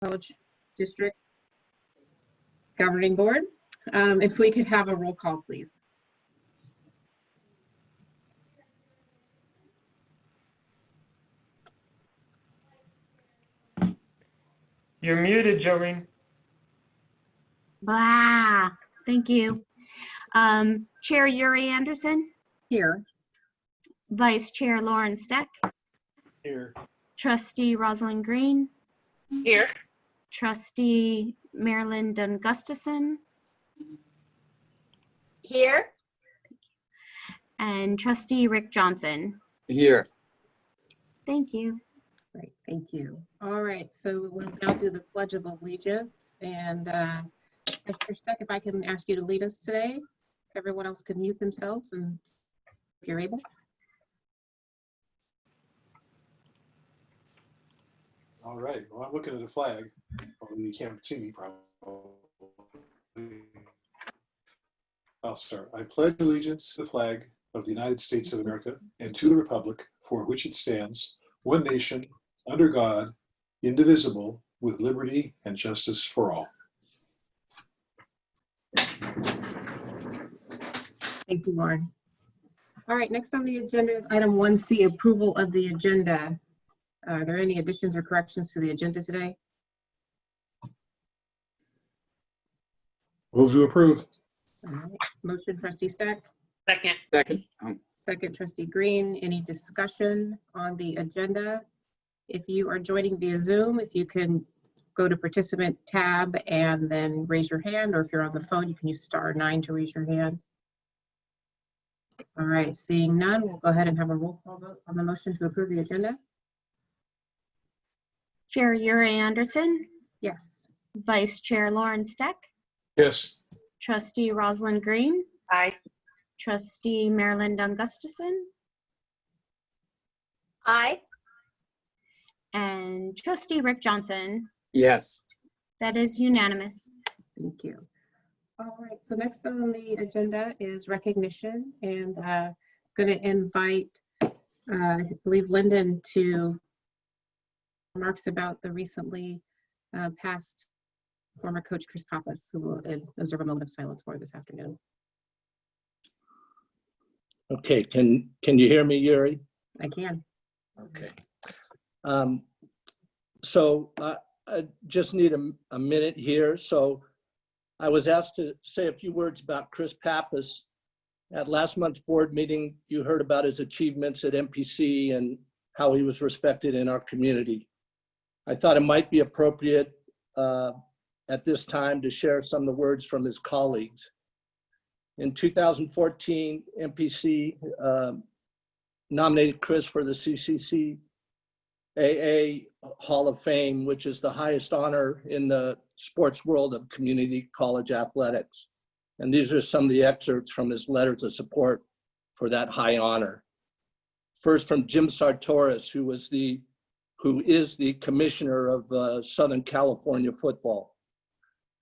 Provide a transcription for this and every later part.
College District Governing Board. If we could have a roll call, please. You're muted, Joreen. Blah. Thank you. Chair Yuri Anderson, Here. Vice Chair Lauren Steck, Here. Trustee Rosalind Green, Here. Trustee Marilyn Dunn Gustafson, Here. and Trustee Rick Johnson. Here. Thank you. Great, thank you. All right, so we'll now do the Pledge of Allegiance. And Mr. Steck, if I can ask you to lead us today. Everyone else could mute themselves and if you're able. All right. Well, I'm looking at the flag. Well, you can't see me probably. I'll start. I pledge allegiance to the flag of the United States of America and to the republic for which it stands, one nation, under God, indivisible, with liberty and justice for all. Thank you, Lauren. All right, next on the agenda is item 1C, approval of the agenda. Are there any additions or corrections to the agenda today? Move to approve. All right, motion trustee Steck, Second. Second. second trustee Green. Any discussion on the agenda? If you are joining via Zoom, if you can go to participant tab and then raise your hand, or if you're on the phone, you can use *9 to raise your hand. All right, seeing none, we'll go ahead and have a roll call vote on the motion to approve the agenda. Chair Yuri Anderson, Yes. Vice Chair Lauren Steck, Yes. Trustee Rosalind Green, Aye. Trustee Marilyn Dunn Gustafson, Aye. and Trustee Rick Johnson. Yes. That is unanimous. Thank you. All right, so next on the agenda is recognition, and going to invite, I believe, Lyndon to remarks about the recently passed former coach Chris Pappas, who will observe a moment of silence for this afternoon. Okay, can you hear me, Yuri? I can. Okay. So I just need a minute here. So I was asked to say a few words about Chris Pappas. At last month's board meeting, you heard about his achievements at MPC and how he was respected in our community. I thought it might be appropriate at this time to share some of the words from his colleagues. In 2014, MPC nominated Chris for the CCCAA Hall of Fame, which is the highest honor in the sports world of community college athletics. And these are some of the excerpts from his letters of support for that high honor. First, from Jim Sartoris, who is the commissioner of Southern California football.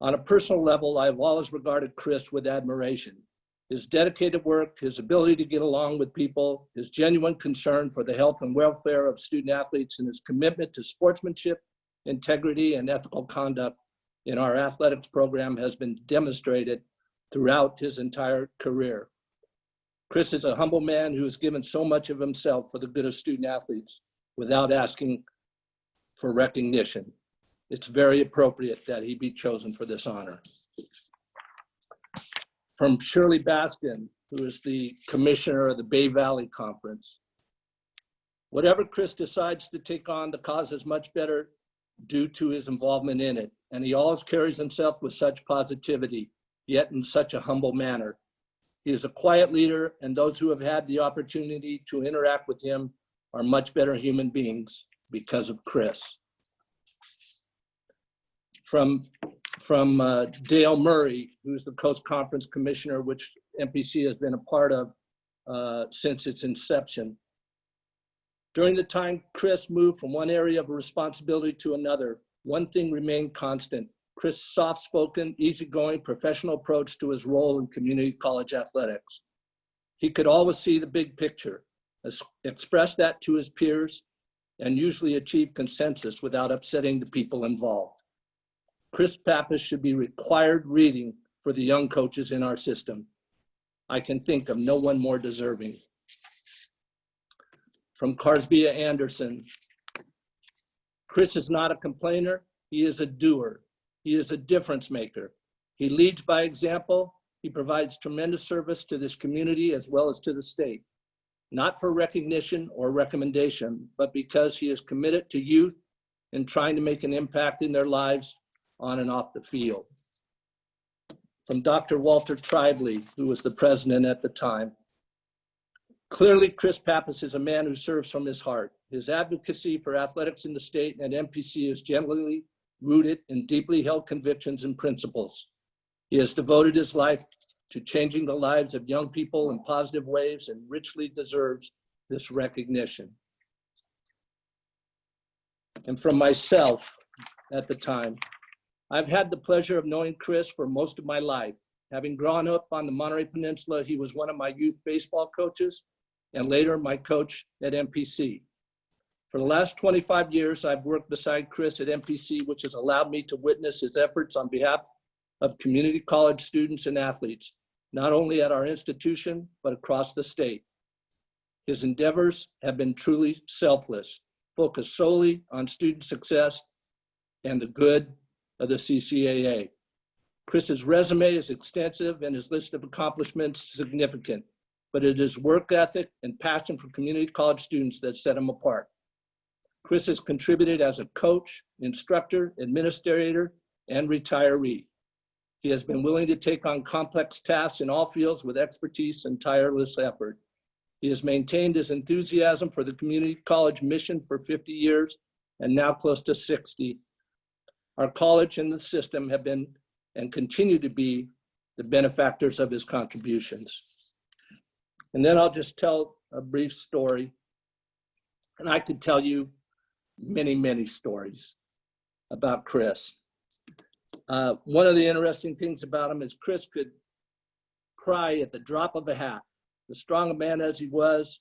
On a personal level, I've always regarded Chris with admiration. His dedicated work, his ability to get along with people, his genuine concern for the health and welfare of student athletes, and his commitment to sportsmanship, integrity, and ethical conduct in our athletics program has been demonstrated throughout his entire career. Chris is a humble man who has given so much of himself for the good of student athletes without asking for recognition. It's very appropriate that he be chosen for this honor. From Shirley Baskin, who is the commissioner of the Bay Valley Conference. Whatever Chris decides to take on, the cause is much better due to his involvement in it, and he always carries himself with such positivity, yet in such a humble manner. He is a quiet leader, and those who have had the opportunity to interact with him are much better human beings because of Chris. From Dale Murray, who's the Coast Conference Commissioner, which MPC has been a part of since its inception. During the time Chris moved from one area of responsibility to another, one thing remained constant: Chris' soft-spoken, easygoing, professional approach to his role in community college athletics. He could always see the big picture, express that to his peers, and usually achieve consensus without upsetting the people involved. Chris Pappas should be required reading for the young coaches in our system. I can think of no one more deserving. From Carsbia Anderson, Chris is not a complainer, he is a doer. He is a difference maker. He leads by example. He provides tremendous service to this community as well as to the state, not for recognition or recommendation, but because he is committed to youth and trying to make an impact in their lives on and off the field. From Dr. Walter Trively, who was the president at the time. Clearly, Chris Pappas is a man who serves from his heart. His advocacy for athletics in the state and MPC is generally rooted in deeply held convictions and principles. He has devoted his life to changing the lives of young people in positive ways and richly deserves this recognition. And from myself at the time, I've had the pleasure of knowing Chris for most of my life. Having grown up on the Monterey Peninsula, he was one of my youth baseball coaches and later my coach at MPC. For the last 25 years, I've worked beside Chris at MPC, which has allowed me to witness his efforts on behalf of community college students and athletes, not only at our institution, but across the state. His endeavors have been truly selfless, focused solely on student success and the good of the CCAA. Chris's resume is extensive and his list of accomplishments significant, but it is work ethic and passion for community college students that set him apart. Chris has contributed as a coach, instructor, administrator, and retiree. He has been willing to take on complex tasks in all fields with expertise and tireless effort. He has maintained his enthusiasm for the community college mission for 50 years and now close to 60. Our college and the system have been and continue to be the benefactors of his contributions. And then I'll just tell a brief story. And I could tell you many, many stories about Chris. One of the interesting things about him is Chris could cry at the drop of a hat. The strong a man as he was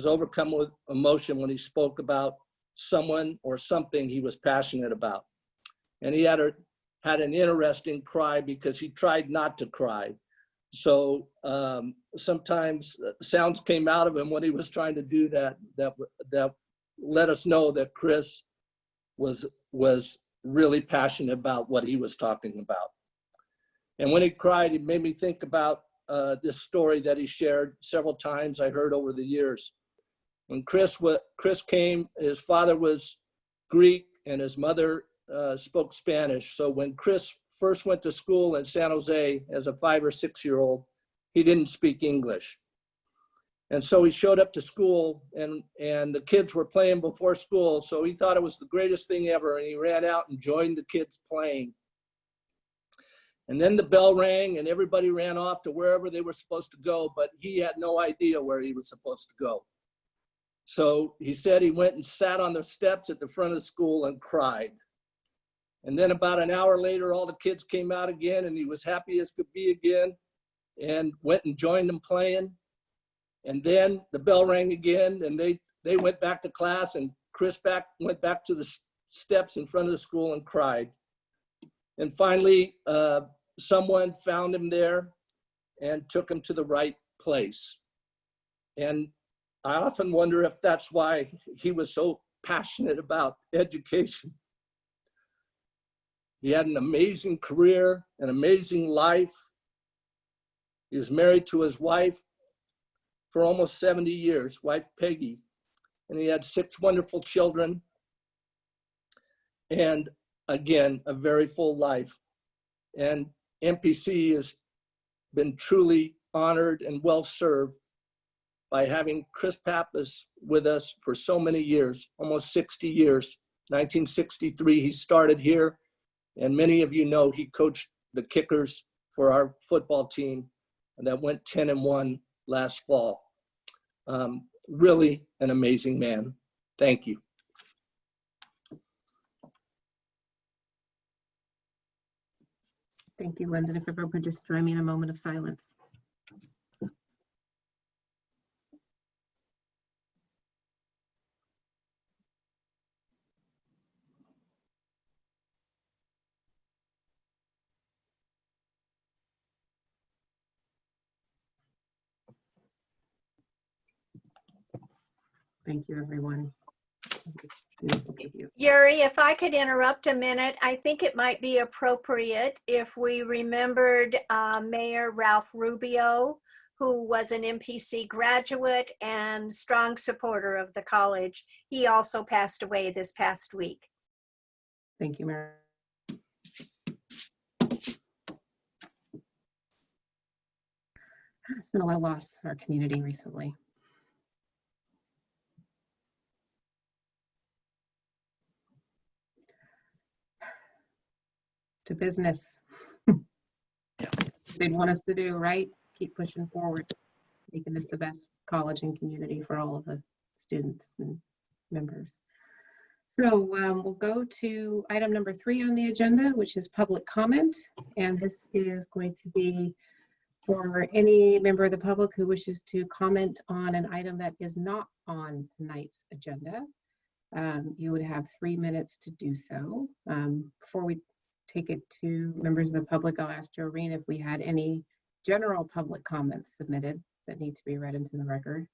overcome with emotion when he spoke about someone or something he was passionate about. And he had an interesting cry because he tried not to cry. So sometimes sounds came out of him when he was trying to do that let us know that Chris was really passionate about what he was talking about. And when he cried, it made me think about this story that he shared several times I heard over the years. When Chris came, his father was Greek and his mother spoke Spanish. So when Chris first went to school in San Jose as a 5 or 6 year old, he didn't speak English. And so he showed up to school and the kids were playing before school. So he thought it was the greatest thing ever. And he ran out and joined the kids playing. And then the bell rang and everybody ran off to wherever they were supposed to go, but he had no idea where he was supposed to go. So he said he went and sat on the steps at the front of the school and cried. And then about an hour later, all the kids came out again and he was happy as could be again and went and joined them playing. And then the bell rang again and they went back to class and Chris went back to the steps in front of the school and cried. And finally, someone found him there and took him to the right place. And I often wonder if that's why he was so passionate about education. He had an amazing career, an amazing life. He was married to his wife for almost 70 years, wife Peggy, and he had 6 wonderful children. And again, a very full life. And MPC has been truly honored and well served by having Chris Pappas with us for so many years, almost 60 years. 1963, he started here. And many of you know he coached the kickers for our football team that went 10-1 last fall. Really an amazing man. Thank you. Thank you, Lyndon. If everyone could just join me in a moment of silence. Thank you, everyone. Beautiful of you. Yuri, if I could interrupt a minute, I think it might be appropriate if we remembered Mayor Ralph Rubio, who was an MPC graduate and strong supporter of the college. He also passed away this past week. Thank you, Mary. It's been a lot of loss in our community recently. To business. They'd want us to do, right? Keep pushing forward, making this the best college and community for all of the students and members. So we'll go to item number 3 on the agenda, which is public comment. And this is going to be for any member of the public who wishes to comment on an item that is not on tonight's agenda. You would have 3 minutes to do so. Before we take it to members of the public, I'll ask Joreen if we had any general public comments submitted that need to be read into the record.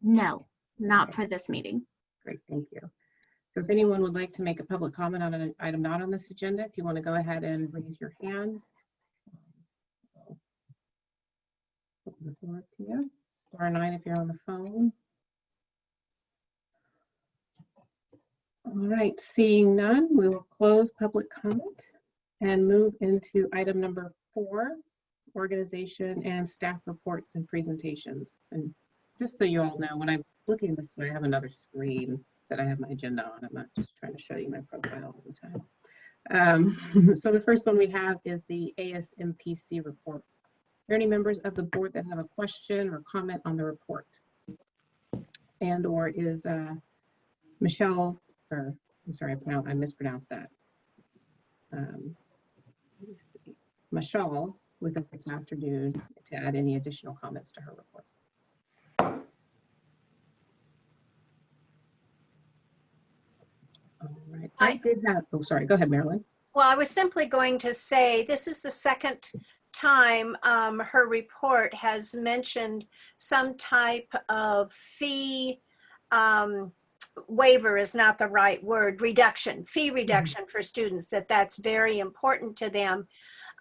No, not for this meeting. Great, thank you. So if anyone would like to make a public comment on an item not on this agenda, if you want to go ahead and raise your hand. Open the floor to you. Star 9 if you're on the phone. All right, seeing none, we will close public comment and move into item number 4, organization and staff reports and presentations. And just so you all know, when I'm looking this way, I have another screen that I have my agenda on. I'm not just trying to show you my profile all the time. So the first one we have is the ASMPC report. Are there any members of the board that have a question or comment on the report? And or is Michelle, or I'm sorry, I mispronounced that. Let me see. Michelle with us this afternoon to add any additional comments to her report. All right, I did have, oh, sorry, go ahead, Marilyn. Well, I was simply going to say, this is the second time her report has mentioned some type of fee waiver is not the right word, reduction, fee reduction for students, that's very important to them.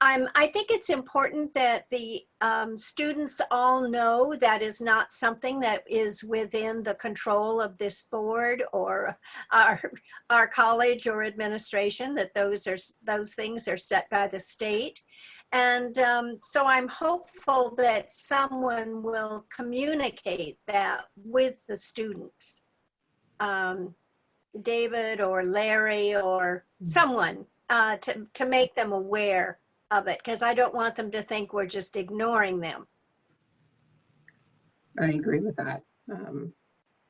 I think it's important that the students all know that is not something that is within the control of this board or our college or administration, that those things are set by the state. And so I'm hopeful that someone will communicate that with the students. David or Larry or someone to make them aware of it, because I don't want them to think we're just ignoring them. I agree with that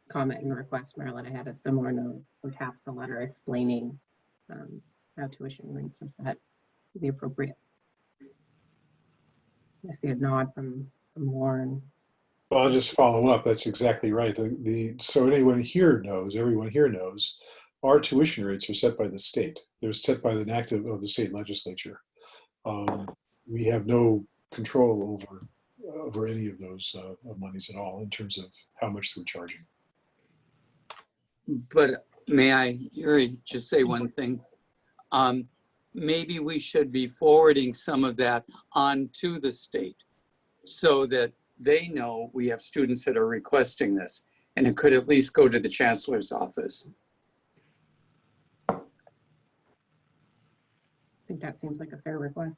comment and request, Marilyn. I had a similar note, perhaps a letter explaining how tuition rates are set to be appropriate. I see a nod from Lauren. Well, I'll just follow up. That's exactly right. So everyone here knows, our tuition rates are set by the state. They're set by the enact of the state legislature. We have no control over any of those monies at all in terms of how much we're charging. But may I, Yuri, just say one thing? Maybe we should be forwarding some of that on to the state so that they know we have students that are requesting this, and it could at least go to the chancellor's office. I think that seems like a fair request.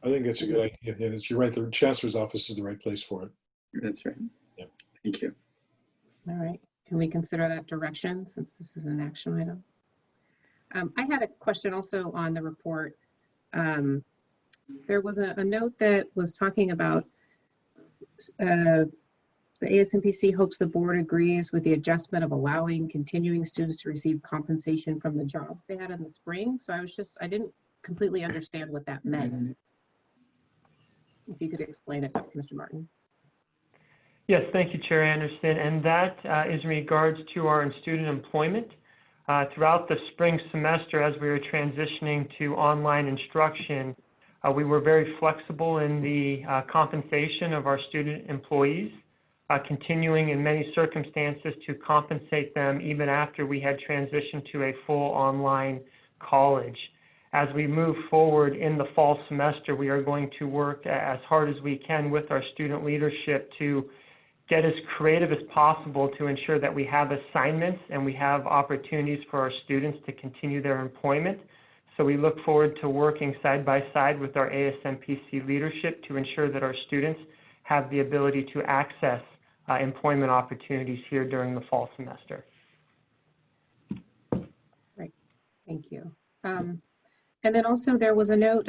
I think that's a good idea. And you're right, the chancellor's office is the right place for it. That's right. Yep. Thank you. All right, can we consider that direction since this is an action item? I had a question also on the report. There was a note that was talking about the ASMPC hopes the board agrees with the adjustment of allowing continuing students to receive compensation from the jobs they had in the spring. So I didn't completely understand what that meant. If you could explain it, Mr. Martin. Yes, thank you, Chair Anderson. And that is in regards to our student employment. Throughout the spring semester, as we were transitioning to online instruction, we were very flexible in the compensation of our student employees. continuing in many circumstances to compensate them even after we had transitioned to a full online college. As we move forward in the fall semester, we are going to work as hard as we can with our student leadership to get as creative as possible to ensure that we have assignments and we have opportunities for our students to continue their employment. So we look forward to working side by side with our ASMPC leadership to ensure that our students have the ability to access employment opportunities here during the fall semester. Great, thank you. And then also there was a note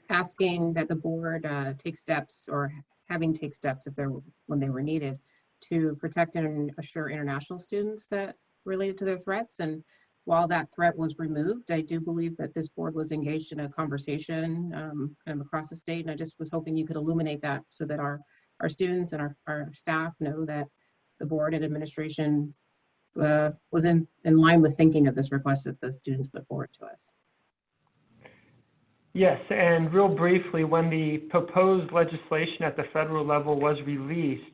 asking that the board take steps, or having take steps if when they were needed, to protect and assure international students that related to their threats. And while that threat was removed, I do believe that this board was engaged in a conversation kind of across the state. And I just was hoping you could illuminate that so that our students and our staff know that the board and administration was in line with thinking of this request that the students put forward to us. Yes, and real briefly, when the proposed legislation at the federal level was released,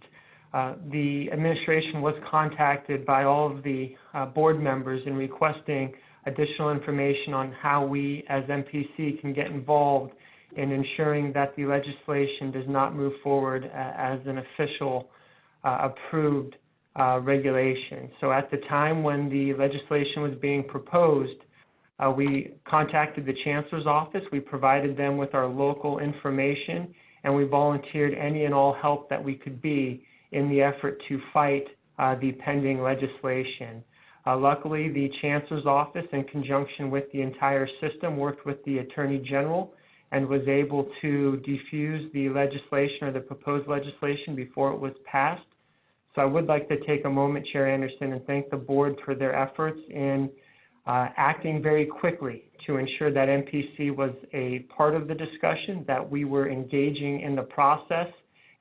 the administration was contacted by all of the board members in requesting additional information on how we as MPC can get involved in ensuring that the legislation does not move forward as an official approved regulation. So at the time when the legislation was being proposed, we contacted the Chancellor's office, we provided them with our local information, and we volunteered any and all help that we could be in the effort to fight the pending legislation. Luckily, the Chancellor's office, in conjunction with the entire system, worked with the Attorney General and was able to defuse the legislation or the proposed legislation before it was passed. So I would like to take a moment, Chair Anderson, and thank the board for their efforts in acting very quickly to ensure that MPC was a part of the discussion, that we were engaging in the process,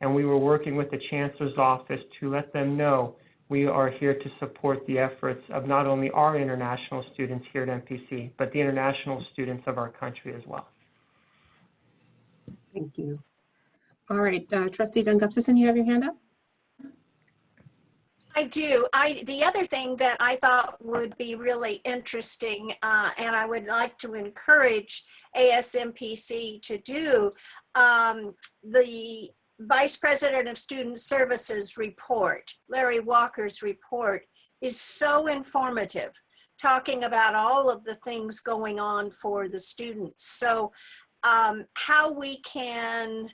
and we were working with the Chancellor's office to let them know we are here to support the efforts of not only our international students here at MPC, but the international students of our country as well. Thank you. All right, Trustee Dunn-Gustafson, you have your hand up? I do. The other thing that I thought would be really interesting, and I would like to encourage ASMPC to do, the Vice President of Student Services report, Larry Walker's report, is so informative, talking about all of the things going on for the students. So how we can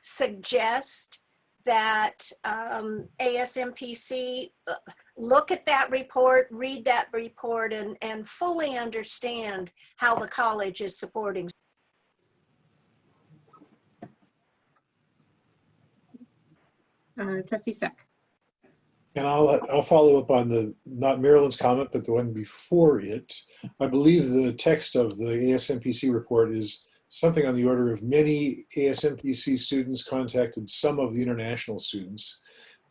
suggest that ASMPC look at that report, read that report, and fully understand how the college is supporting. Trustee Steck. And I'll follow up on the, not Marilyn's comment, but the one before it. I believe the text of the ASMPC report is something on the order of many ASMPC students contacted some of the international students,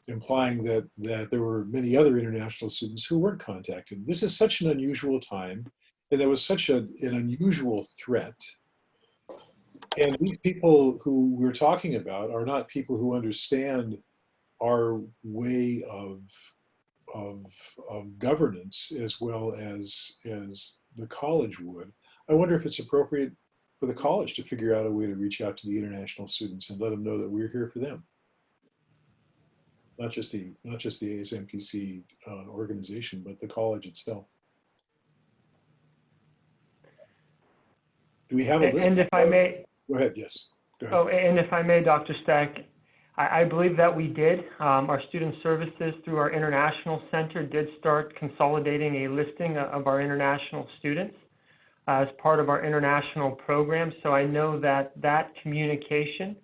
implying that there were many other international students who weren't contacted. This is such an unusual time, and there was such an unusual threat. And these people who we're talking about are not people who understand our way of governance as well as the college would. I wonder if it's appropriate for the college to figure out a way to reach out to the international students and let them know that we're here for them. Not just the ASMPC organization, but the college itself. Do we have a list? And if I may. Go ahead, yes. Go ahead. Oh, and if I may, Dr. Stack, I believe that we did. Our student services through our international center did start consolidating a listing of our international students as part of our international program. So I know that that communication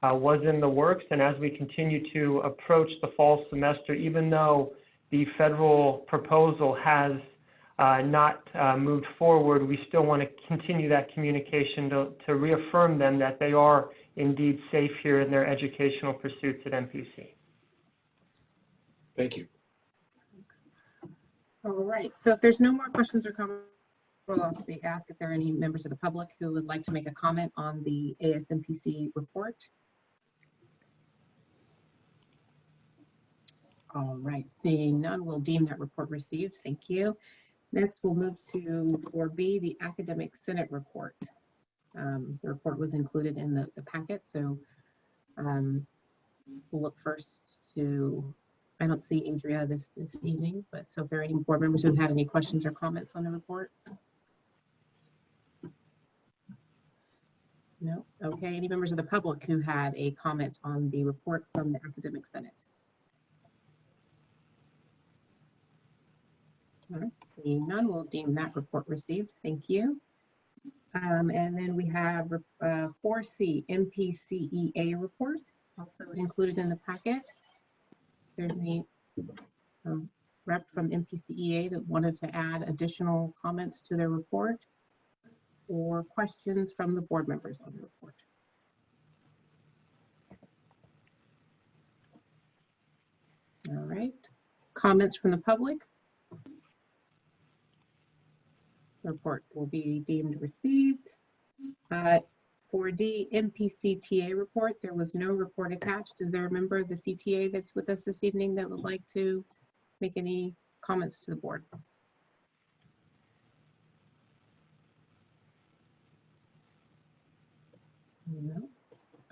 was in the works. And as we continue to approach the fall semester, even though the federal proposal has not moved forward, we still want to continue that communication to reaffirm them that they are indeed safe here in their educational pursuits at MPC. Thank you. All right, so if there's no more questions or comments, well, I'll ask if there are any members of the public who would like to make a comment on the ASMPC report. All right, seeing none, we'll deem that report received. Thank you. Next, we'll move to 4B, the Academic Senate report. The report was included in the packet, so we'll look first to, I don't see Adria this evening, but so if there are any board members who had any questions or comments on the report? No? Okay, any members of the public who had a comment on the report from the Academic Senate? All right, seeing none, we'll deem that report received. Thank you. And then we have 4C, MPCEA report, also included in the packet. There's a rep from MPCEA that wanted to add additional comments to their report or questions from the board members on the report. All right, comments from the public? The report will be deemed received. 4D, MPCTA report, there was no report attached. Is there a member of the CTA that's with us this evening that would like to make any comments to the board? No.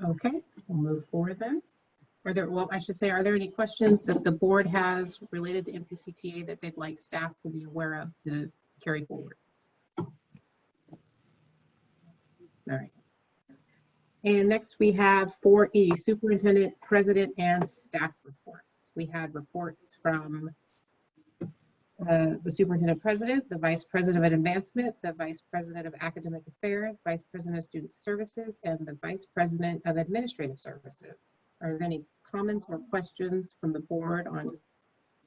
Okay, we'll move forward then. Are there, well, I should say, are there any questions that the board has related to MPCTA that they'd like staff to be aware of to carry forward? All right. And next we have 4E, Superintendent, President, and Staff reports. We had reports from the Superintendent President, the Vice President of Advancement, the Vice President of Academic Affairs, Vice President of Student Services, and the Vice President of Administrative Services. Are there any comments or questions from the board on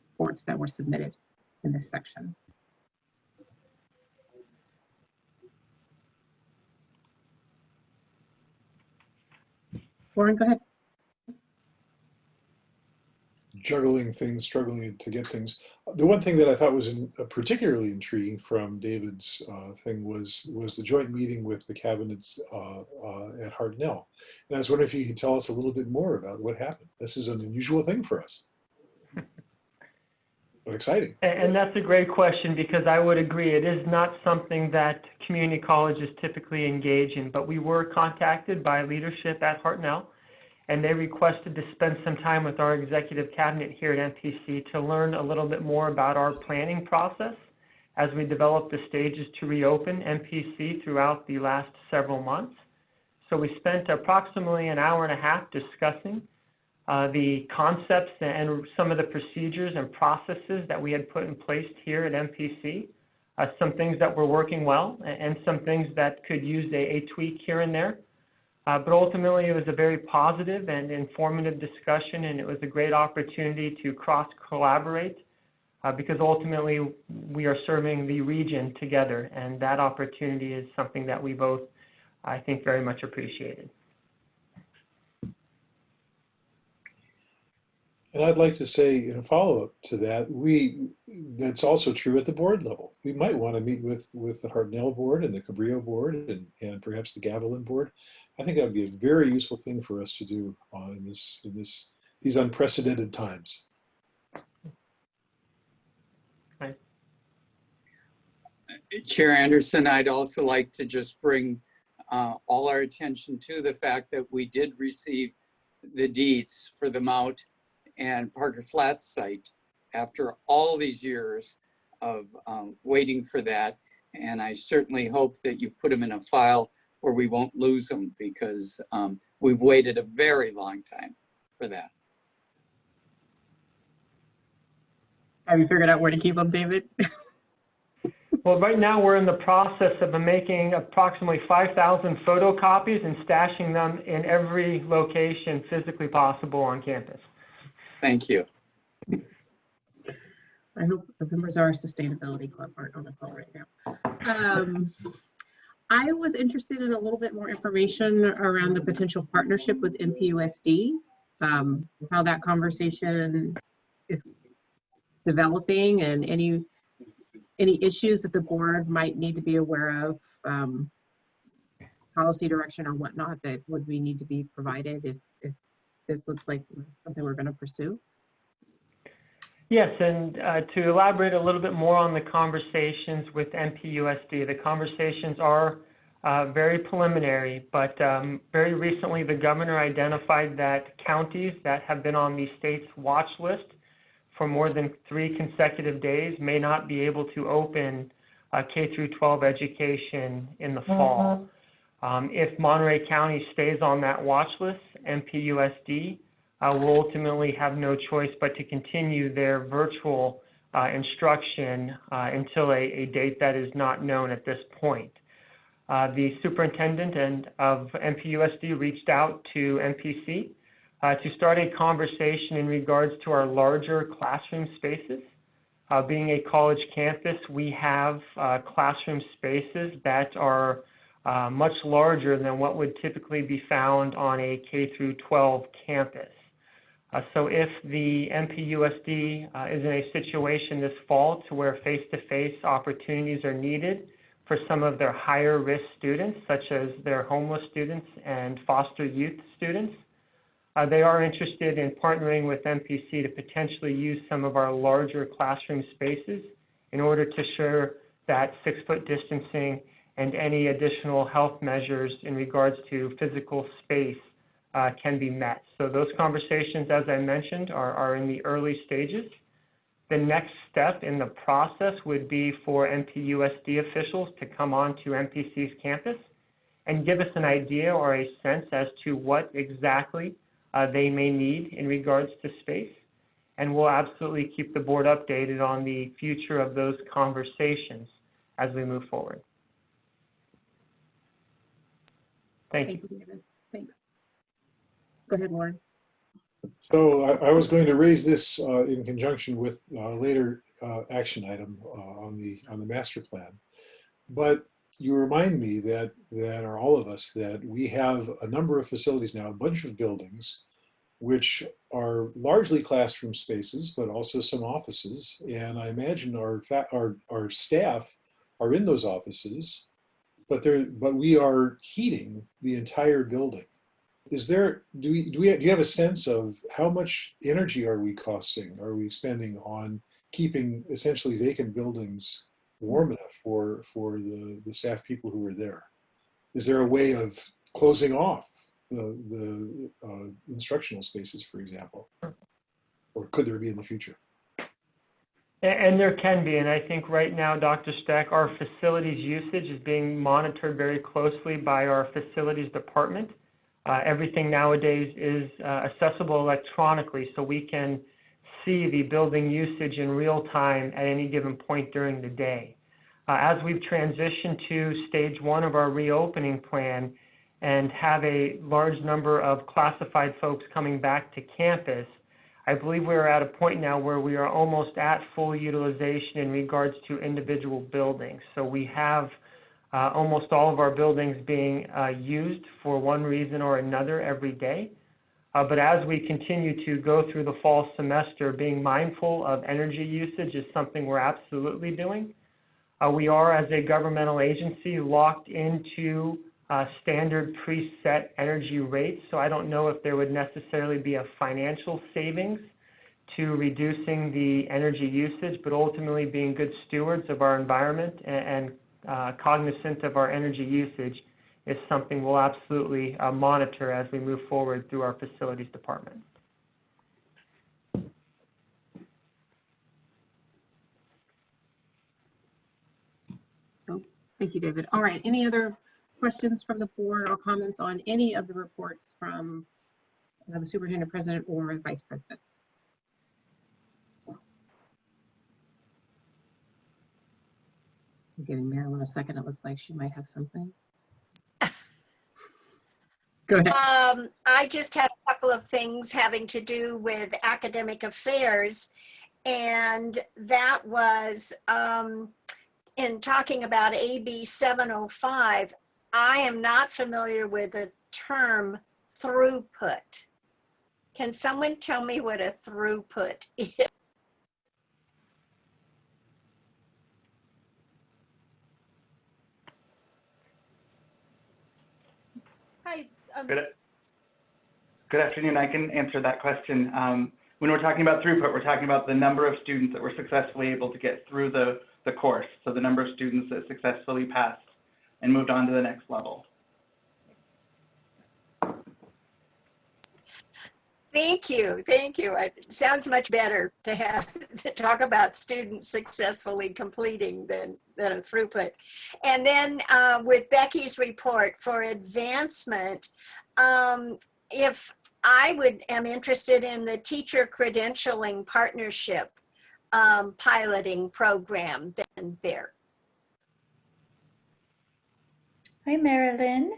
reports that were submitted in this section? Lauren, go ahead. Juggling things, struggling to get things. The one thing that I thought was particularly intriguing from David's thing was the joint meeting with the cabinets at Hartnell. And I was wondering if you could tell us a little bit more about what happened. This is an unusual thing for us, but exciting. And that's a great question, because I would agree, it is not something that community colleges typically engage in, but we were contacted by leadership at Hartnell, and they requested to spend some time with our executive cabinet here at MPC to learn a little bit more about our planning process as we develop the stages to reopen MPC throughout the last several months. So we spent approximately an hour and a half discussing the concepts and some of the procedures and processes that we had put in place here at MPC, some things that were working well and some things that could use a tweak here and there. But ultimately, it was a very positive and informative discussion, and it was a great opportunity to cross-collaborate because ultimately we are serving the region together, and that opportunity is something that we both, I think, very much appreciated. And I'd like to say, in a follow-up to that, that's also true at the board level. We might want to meet with the Hartnell board and the Cabrillo board and perhaps the Gavilan board. I think that would be a very useful thing for us to do in these unprecedented times. Right. Chair Anderson, I'd also like to just bring all our attention to the fact that we did receive the deeds for the Mount and Parker Flats site after all these years of waiting for that. And I certainly hope that you've put them in a file where we won't lose them, because we've waited a very long time for that. Have you figured out where to keep them, David? Well, right now we're in the process of making approximately 5,000 photocopies and stashing them in every location physically possible on campus. Thank you. I hope the members of our sustainability club aren't on the call right now. I was interested in a little bit more information around the potential partnership with MPUSD, how that conversation is developing, and any issues that the board might need to be aware of, policy direction or whatnot that would we need to be provided if this looks like something we're going to pursue. Yes, and to elaborate a little bit more on the conversations with MPUSD, the conversations are very preliminary, but very recently the governor identified that counties that have been on the state's watch list for more than 3 consecutive days may not be able to open K through 12 education in the fall. If Monterey County stays on that watch list, MPUSD will ultimately have no choice but to continue their virtual instruction until a date that is not known at this point. The superintendent of MPUSD reached out to MPC to start a conversation in regards to our larger classroom spaces. Being a college campus, we have classroom spaces that are much larger than what would typically be found on a K through 12 campus. So if the MPUSD is in a situation this fall to where face-to-face opportunities are needed for some of their higher risk students, such as their homeless students and foster youth students, they are interested in partnering with MPC to potentially use some of our larger classroom spaces in order to ensure that 6-foot distancing and any additional health measures in regards to physical space can be met. So those conversations, as I mentioned, are in the early stages. The next step in the process would be for MPUSD officials to come on to MPC's campus and give us an idea or a sense as to what exactly they may need in regards to space. And we'll absolutely keep the board updated on the future of those conversations as we move forward. Thank you. Thank you, David. Thanks. Go ahead, Lauren. So I was going to raise this in conjunction with a later action item on the master plan, but you remind me that are all of us that we have a number of facilities now, a bunch of buildings, which are largely classroom spaces, but also some offices. And I imagine our staff are in those offices, but we are heating the entire building. Do you have a sense of how much energy are we spending on keeping essentially vacant buildings warm enough for the staff people who are there? Is there a way of closing off the instructional spaces, for example? Or could there be in the future? And there can be, and I think right now, Dr. Steck, our facilities usage is being monitored very closely by our facilities department. Everything nowadays is accessible electronically, so we can see the building usage in real time at any given point during the day. As we've transitioned to stage 1 of our reopening plan and have a large number of classified folks coming back to campus, I believe we're at a point now where we are almost at full utilization in regards to individual buildings. So we have almost all of our buildings being used for one reason or another every day. But as we continue to go through the fall semester, being mindful of energy usage is something we're absolutely doing. We are, as a governmental agency, locked into standard preset energy rates, so I don't know if there would necessarily be a financial savings to reducing the energy usage, but ultimately being good stewards of our environment and cognizant of our energy usage is something we'll absolutely monitor as we move forward through our facilities department. Oh, thank you, David. All right, any other questions from the board or comments on any of the reports from the superintendent, president, or vice presidents? I'm giving Marilyn a second. It looks like she might have something. Go ahead. I just had a couple of things having to do with academic affairs, and that was in talking about AB 705. I am not familiar with the term throughput. Can someone tell me what a throughput is? Hi. Good afternoon. I can answer that question. when we're talking about throughput, we're talking about the number of students that were successfully able to get through the course. So the number of students that successfully passed and moved on to the next level. Thank you, thank you. It sounds much better to have to talk about students successfully completing than a throughput. And then with Becky's report for advancement, if I am interested in the teacher credentialing partnership piloting program then there. Hi, Marilyn.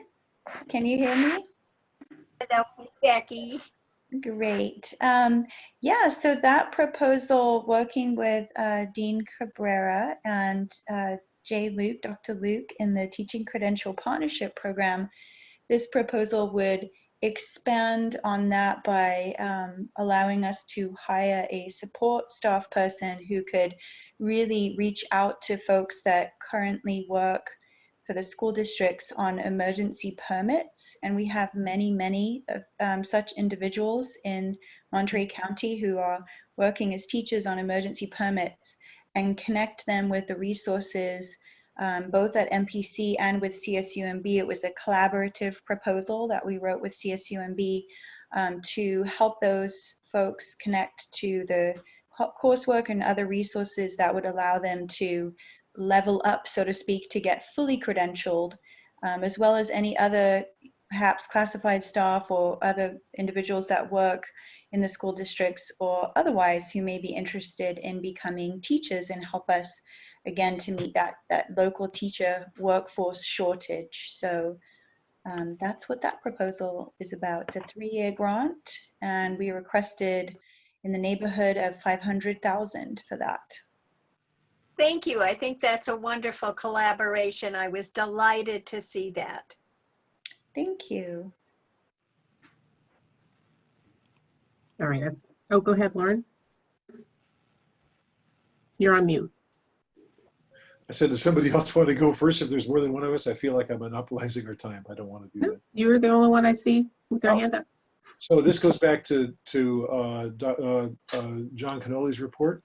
Can you hear me? Hello, Becky. Great. Yeah, so that proposal, working with Dean Cabrera and Dr. Luke in the Teaching Credential Partnership Program, this proposal would expand on that by allowing us to hire a support staff person who could really reach out to folks that currently work for the school districts on emergency permits. And we have many such individuals in Monterey County who are working as teachers on emergency permits, and connect them with the resources both at MPC and with CSUMB. It was a collaborative proposal that we wrote with CSUMB to help those folks connect to the coursework and other resources that would allow them to level up, so to speak, to get fully credentialed, as well as any other perhaps classified staff or other individuals that work in the school districts or otherwise who may be interested in becoming teachers and help us again to meet that local teacher workforce shortage. So that's what that proposal is about. It's a 3-year grant, and we requested in the neighborhood of $500,000 for that. Thank you. I think that's a wonderful collaboration. I was delighted to see that. Thank you. All right. Oh, go ahead, Lauren. You're on mute. I said, does somebody else want to go first? If there's more than one of us, I feel like I'm monopolizing our time. I don't want to do that. You're the only one I see with their hand up. So this goes back to John Cannoli's report.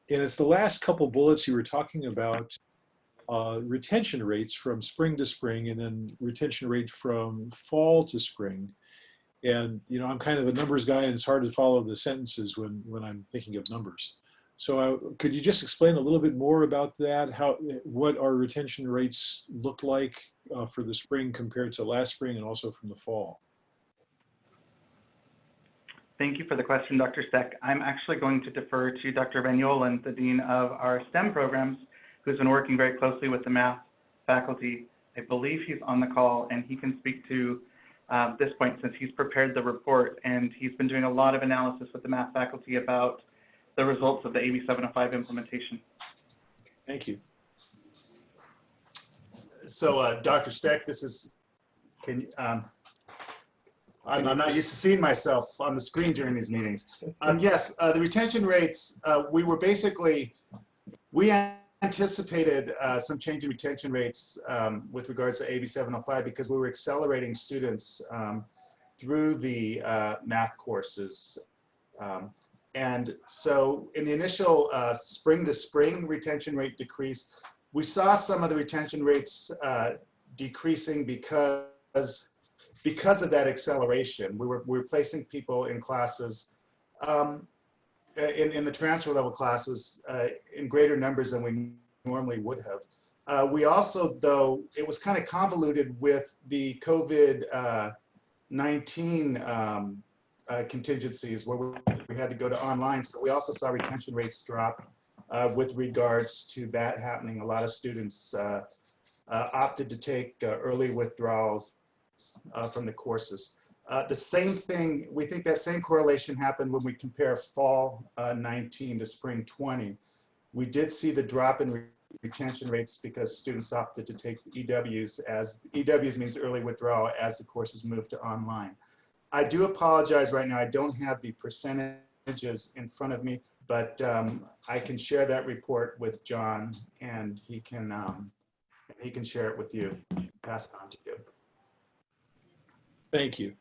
And it's the last couple bullets you were talking about retention rates from spring to spring, and then retention rate from fall to spring. And, you know, I'm kind of a numbers guy, and it's hard to follow the sentences when I'm thinking of numbers. So could you just explain a little bit more about that? What our retention rates look like for the spring compared to last spring, and also from the fall? Thank you for the question, Dr. Steck. I'm actually going to defer to Dr. Van Jolen, the Dean of our STEM programs, who's been working very closely with the math faculty. I believe he's on the call, and he can speak to this point since he's prepared the report, and he's been doing a lot of analysis with the math faculty about the results of the AB 705 implementation. Thank you. So Dr. Steck, this is, I'm not used to seeing myself on the screen during these meetings. Yes, the retention rates, we anticipated some change in retention rates with regards to AB 705 because we were accelerating students through the math courses. And so in the initial spring to spring retention rate decrease, we saw some of the retention rates decreasing because of that acceleration. We were placing people in classes, in the transfer level classes in greater numbers than we normally would have. We also, though, it was kind of convoluted with the COVID-19 contingencies where we had to go to online. So we also saw retention rates drop with regards to that happening. A lot of students opted to take early withdrawals from the courses. The same thing, we think that same correlation happened when we compare fall 19 to spring 20. We did see the drop in retention rates because students opted to take EWs, as EWs means early withdrawal, as the courses moved to online. I do apologize right now, I don't have the percentages in front of me, but I can share that report with John, and he can share it with you, pass it on to you. Thank you.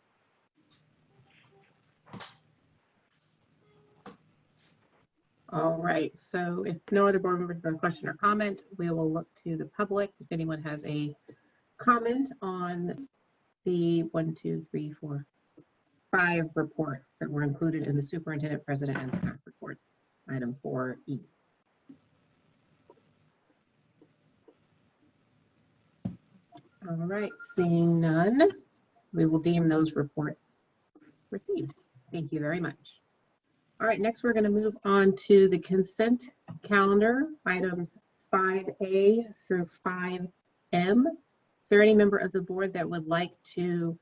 All right, so if no other board members have a question or comment, we will look to the public. If anyone has a comment on the 1, 2, 3, 4, 5 reports that were included in the superintendent, president, and staff reports, item 4E. All right, seeing none, we will deem those reports received. Thank you very much. All right, next we're going to move on to the consent calendar, items 5A through 5M. Is there any member of the board that would like to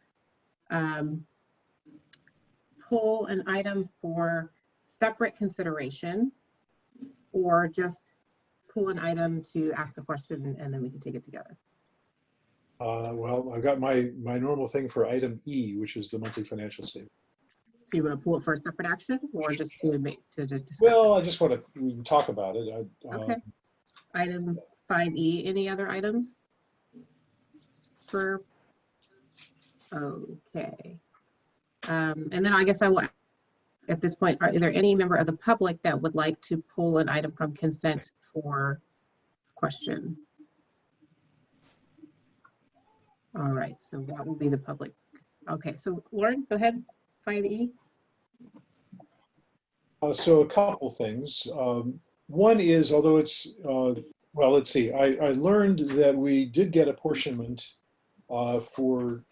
pull an item for separate consideration, or just pull an item to ask a question and then we can take it together? Well, I've got my normal thing for item E, which is the monthly financial statement. So you want to pull it for a separate action, or just to discuss Well, it? I just want to, we can talk about it. Okay. Item 5E, any other items? Okay. And then I guess I will, at this point, is there any member of the public that would like to pull an item from consent for question? All right, so that will be the public. Okay, so Lauren, go ahead, 5E. So a couple things. One is, although it's, well, let's see, I learned that we did get apportionment for,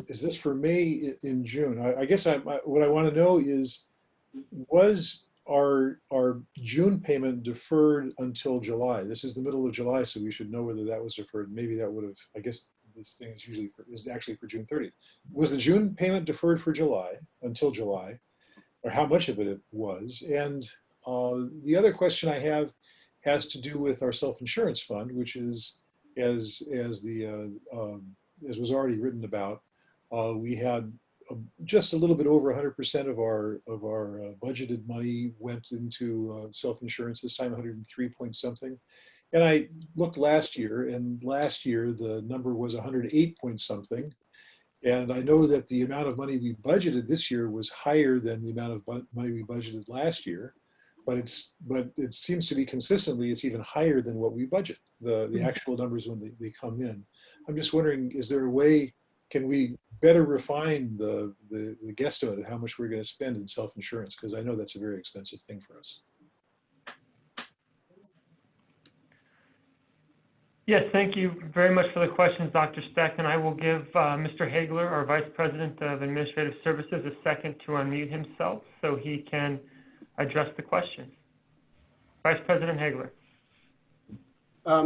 is this for May in June? I guess what I want to know is, was our June payment deferred until July? This is the middle of July, so we should know whether that was deferred. Maybe that would have, I guess this thing is usually is actually for June 30th. Was the June payment deferred for July, until July, or how much of it was? And the other question I have has to do with our self-insurance fund, which is, as was already written about, we had just a little bit over 100% of our budgeted money went into self-insurance, this time 103 point something. And I looked last year, and last year the number was 108 point something. And I know that the amount of money we budgeted this year was higher than the amount of money we budgeted last year, but it seems to be consistently, it's even higher than what we budget, the actual numbers when they come in. I'm just wondering, is there a way, can we better refine the guesstimate of how much we're going to spend in self-insurance? Because I know that's a very expensive thing for us. Yes, thank you very much for the questions, Dr. Speck, and I will give Mr. Hagler, our Vice President of Administrative Services, a second to unmute himself so he can address the question. Vice President Hagler.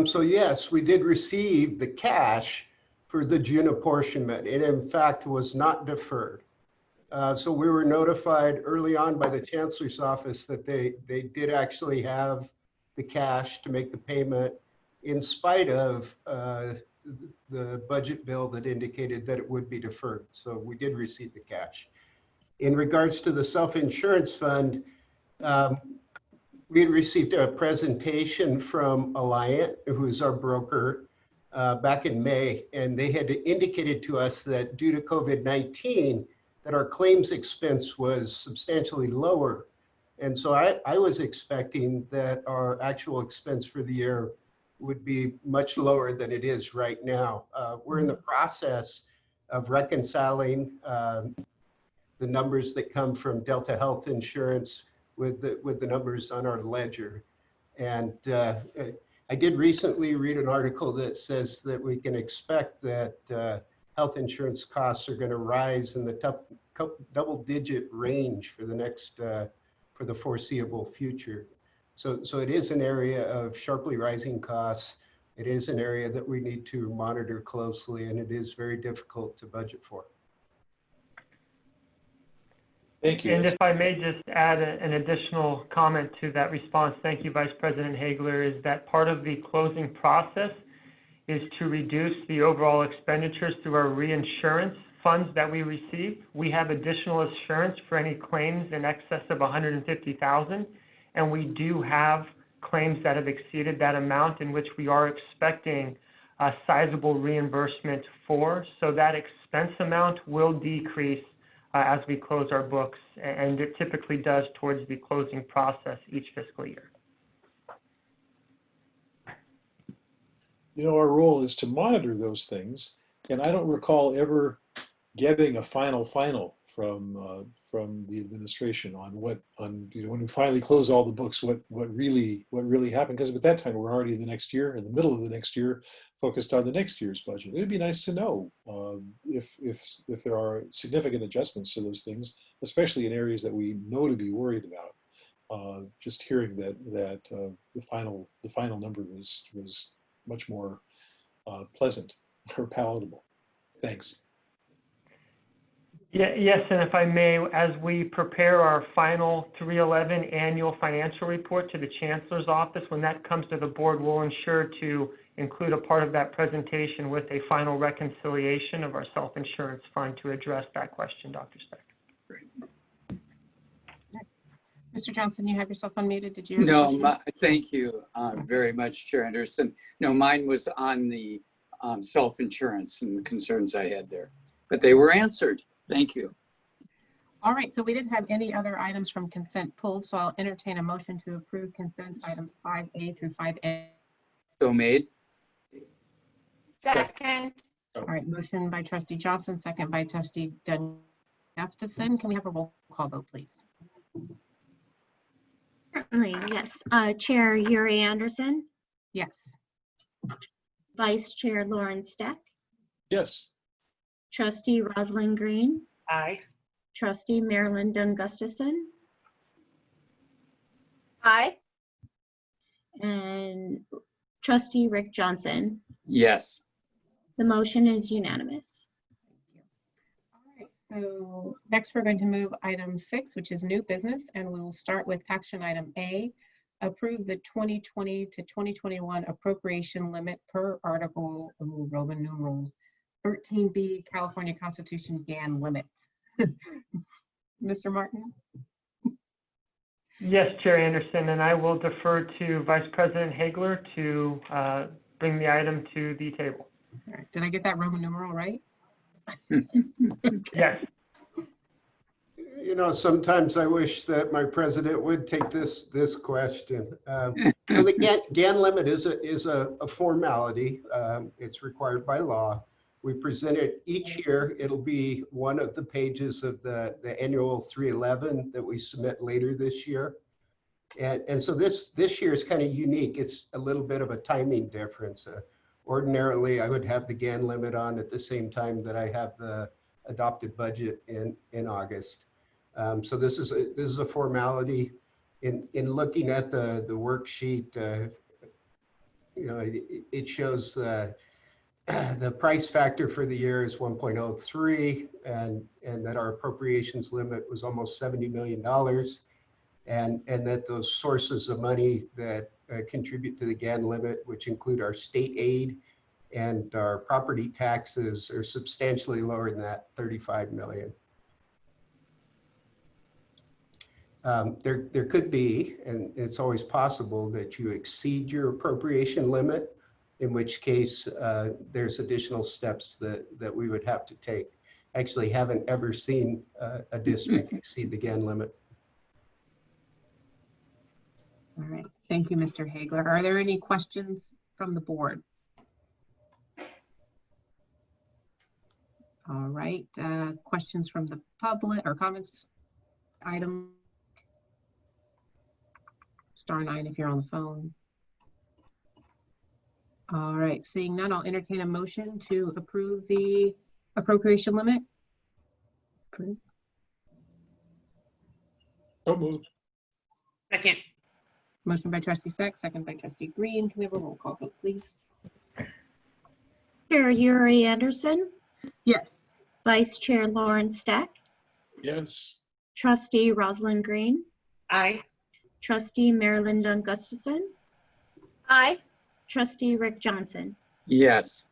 So yes, we did receive the cash for the June apportionment. It in fact was not deferred. So we were notified early on by the Chancellor's office that they did actually have the cash to make the payment, in spite of the budget bill that indicated that it would be deferred. So we did receive the cash. In regards to the self-insurance fund, we had received a presentation from Alliant, who's our broker, back in May, and they had indicated to us that due to COVID-19, that our claims expense was substantially lower. And so I was expecting that our actual expense for the year would be much lower than it is right now. We're in the process of reconciling the numbers that come from Delta Health Insurance with the numbers on our ledger. And I did recently read an article that says that we can expect that health insurance costs are going to rise in the double-digit range for the next, for the foreseeable future. So it is an area of sharply rising costs. It is an area that we need to monitor closely, and it is very difficult to budget for. Thank you. And if I may just add an additional comment to that response, thank you, Vice President Hagler, is that part of the closing process is to reduce the overall expenditures through our reinsurance funds that we receive. We have additional assurance for any claims in excess of $150,000, and we do have claims that have exceeded that amount in which we are expecting a sizable reimbursement for. So that expense amount will decrease as we close our books, and it typically does towards the closing process each fiscal year. You know, our role is to monitor those things, and I don't recall ever getting a final from the administration on when we finally close all the books, what really happened, because at that time we're already in the next year, in the middle of the next year, focused on the next year's budget. It'd be nice to know if there are significant adjustments to those things, especially in areas that we know to be worried about. Just hearing that the final number was much more pleasant or palatable. Thanks. Yes, and if I may, as we prepare our final 311 annual financial report to the Chancellor's office, when that comes to the board, we'll ensure to include a part of that presentation with a final reconciliation of our self-insurance fund to address that question, Dr. Speck. Great. Mr. Johnson, you have yourself unmuted. Did you have a No, question? thank you very much, Chair Anderson. No, mine was on the self-insurance and the concerns I had there, but they were answered. Thank you. All right, so we didn't have any other items from consent pulled, so I'll entertain a motion to approve consent items 5A through 5A. So made. Second. All right, motion by Trustee Johnson, second by Trustee Gustafson. Can we have a roll call vote, please? Certainly, yes. Chair Yuri Anderson, Yes. Vice Chair Lauren Steck, Yes. Trustee Rosalind Green, Aye. Trustee Marilyn Dunn Gustafson, Aye. and Trustee Rick Johnson. Yes. The motion is unanimous. All right, so next we're going to move item 6, which is new business, and we will start with action item A, approve the 2020 to 2021 appropriation limit per article, Roman numerals 13B, California Constitution GAN limit. Mr. Martin? Yes, Chair Anderson, and I will defer to Vice President Hagler to bring the item to the table. All right, did I get that Roman numeral right? Yes. You know, sometimes I wish that my president would take this question. So the GAN limit is a formality. It's required by law. We present it each year. It'll be one of the pages of the annual 311 that we submit later this year. And so this year is kind of unique. It's a little bit of a timing difference. Ordinarily, I would have the GAN limit on at the same time that I have the adopted budget in August. So this is a formality. In looking at the worksheet, you know, it shows the price factor for the year is 1.03, and that our appropriations limit was almost $70 million, and that those sources of money that contribute to the GAN limit, which include our state aid and our property taxes, are substantially lower than that, 35 million. There could be, and it's always possible, that you exceed your appropriation limit, in which case there's additional steps that we would have to take. Actually, haven't ever seen a district exceed the GAN limit. All right, thank you, Mr. Hagler. Are there any questions from the board? All right, questions from the public or comments? Item *9 if you're on the phone. All right, seeing none, I'll entertain a motion to approve the appropriation limit. So moved. Second. Motion by Trustee Sack, second by Trustee Green. Can we have a roll call vote, please? Chair Yuri Anderson, Yes. Vice Chair Lauren Steck, Yes. Trustee Rosalind Green, Aye. Trustee Marilyn Dunn Gustafson, Aye. Trustee Rick Johnson. Yes.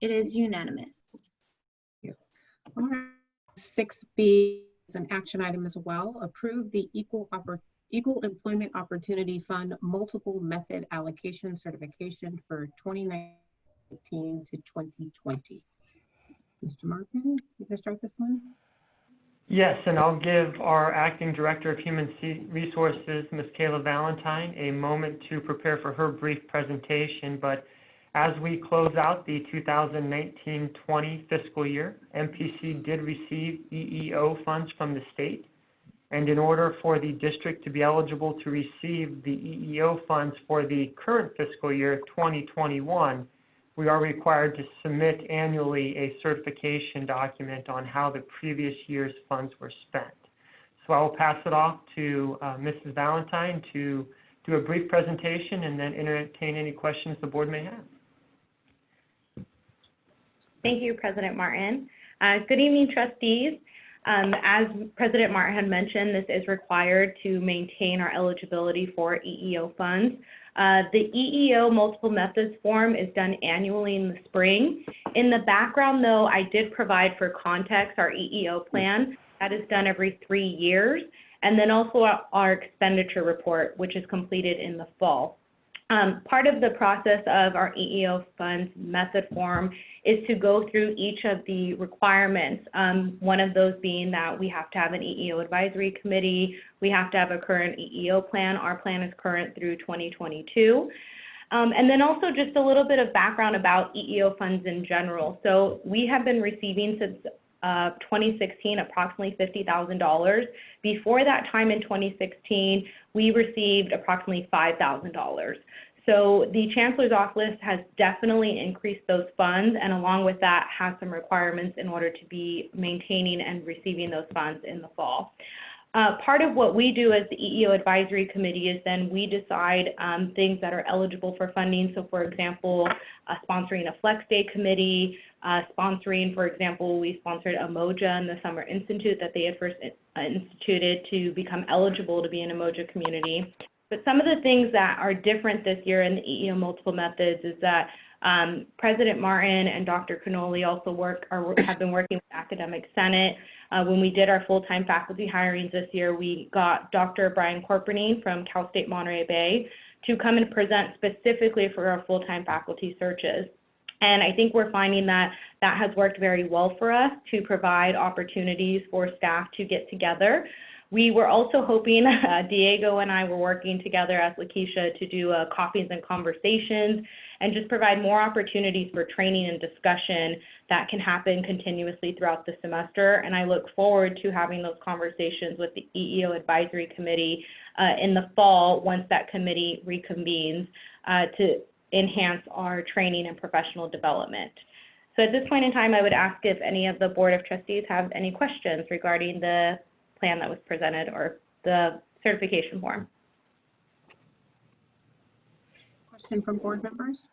It is unanimous. All right. 6B is an action item as well. Approve the Equal Employment Opportunity Fund multiple method allocation certification for 2019 to 2020. Mr. Martin, you can start this one. Yes, and I'll give our Acting Director of Human Resources, Ms. Kayla Valentine, a moment to prepare for her brief presentation. But as we close out the 2019-20 fiscal year, MPC did receive EEO funds from the state. And in order for the district to be eligible to receive the EEO funds for the current fiscal year 2021, we are required to submit annually a certification document on how the previous year's funds were spent. So I will pass it off to Mrs. Valentine to do a brief presentation and then entertain any questions the board may have. Thank you, President Martin. Good evening, trustees. As President Martin had mentioned, this is required to maintain our eligibility for EEO funds. The EEO multiple methods form is done annually in the spring. In the background, though, I did provide for context our EEO plan. That is done every 3 years. And then also our expenditure report, which is completed in the fall. Part of the process of our EEO funds method form is to go through each of the requirements. One of those being that we have to have an EEO advisory committee. We have to have a current EEO plan. Our plan is current through 2022. And then also just a little bit of background about EEO funds in general. So we have been receiving since 2016 approximately $50,000. Before that time in 2016, we received approximately $5,000. So the Chancellor's Office has definitely increased those funds, and along with that has some requirements in order to be maintaining and receiving those funds in the fall. Part of what we do as the EEO Advisory Committee is then we decide things that are eligible for funding. So for example, sponsoring a Flex Day committee, sponsoring, for example, we sponsored a MOJA in the Summer Institute that they had first instituted to become eligible to be an emoji community. But some of the things that are different this year in the EEO multiple methods is that President Martin and Dr. Cannoli also have been working with Academic Senate. When we did our full-time faculty hirings this year, we got Dr. Brian Corpenine from Cal State Monterey Bay to come and present specifically for our full-time faculty searches. And I think we're finding that that has worked very well for us to provide opportunities for staff to get together. We were also hoping, Diego and I were working together as Lakeisha to do coffees and conversations and just provide more opportunities for training and discussion that can happen continuously throughout the semester. And I look forward to having those conversations with the EEO Advisory Committee in the fall once that committee reconvenes to enhance our training and professional development. So at this point in time, I would ask if any of the Board of Trustees have any questions regarding the plan that was presented or the certification form. Question from board members?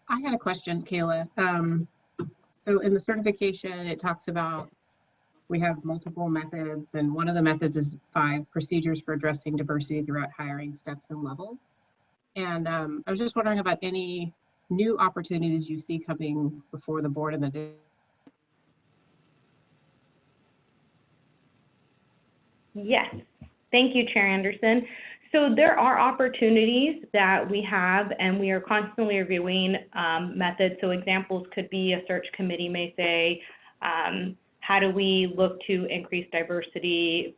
I had a question, Kayla. So in the certification, it talks about we have multiple methods, and one of the methods is 5 procedures for addressing diversity throughout hiring steps and levels. And I was just wondering about any new opportunities you see coming before the board and the Yes, thank you, Chair Anderson. So there are opportunities that we have, and we are constantly reviewing methods. So examples could be a search committee may say, how do we look to increase diversity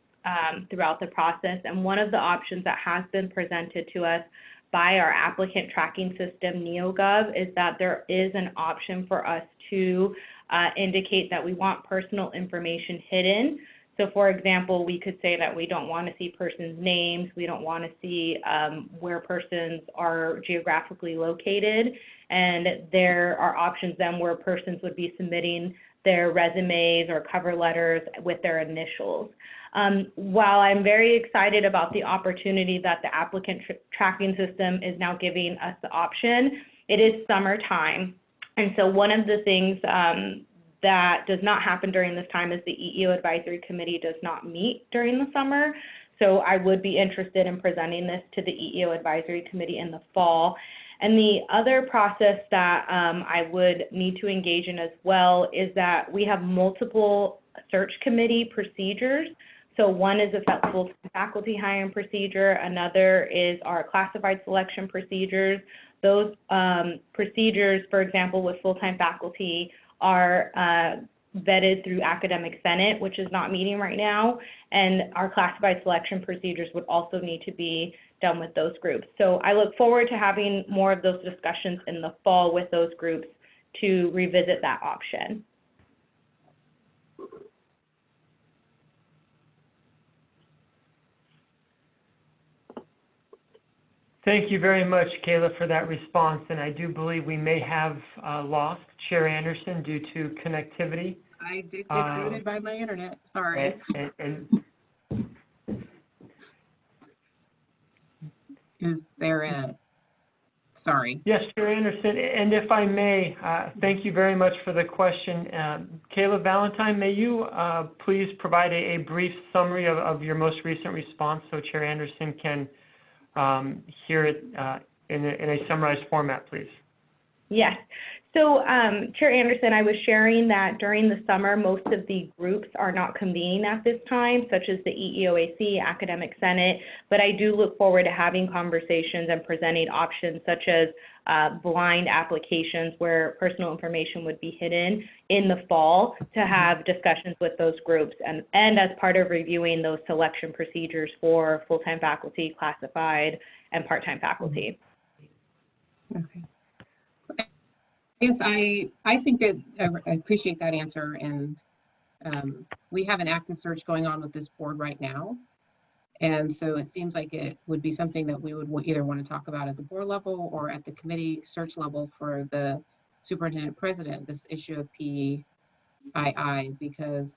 throughout the process? And one of the options that has been presented to us by our applicant tracking system, NeoGov, is that there is an option for us to indicate that we want personal information hidden. So for example, we could say that we don't want to see persons' names, we don't want to see where persons are geographically located, and there are options then where persons would be submitting their resumes or cover letters with their initials. While I'm very excited about the opportunity that the applicant tracking system is now giving us the option, it is summertime. And so one of the things that does not happen during this time is the EEO Advisory Committee does not meet during the summer. So I would be interested in presenting this to the EEO Advisory Committee in the fall. And the other process that I would need to engage in as well is that we have multiple search committee procedures. So one is a full faculty hiring procedure, another is our classified selection procedures. Those procedures, for example, with full-time faculty are vetted through Academic Senate, which is not meeting right now, and our classified selection procedures would also need to be done with those groups. So I look forward to having more of those discussions in the fall with those groups to revisit that option. Thank you very much, Kayla, for that response. And I do believe we may have lost Chair Anderson due to connectivity. I did get booted by my internet, sorry. Is there a, sorry. Yes, Chair Anderson, and if I may, thank you very much for the question. Kayla Valentine, may you please provide a brief summary of your most recent response so Chair Anderson can hear it in a summarized format, please? Yes. So Chair Anderson, I was sharing that during the summer, most of the groups are not convening at this time, such as the EEOAC, Academic Senate, but I do look forward to having conversations and presenting options such as blind applications where personal information would be hidden in the fall to have discussions with those groups and as part of reviewing those selection procedures for full-time faculty, classified, and part-time faculty. Okay. Yes, I think that I appreciate that answer, and we have an active search going on with this board right now, and so it seems like it would be something that we would either want to talk about at the board level or at the committee search level for the superintendent president, this issue of PII, because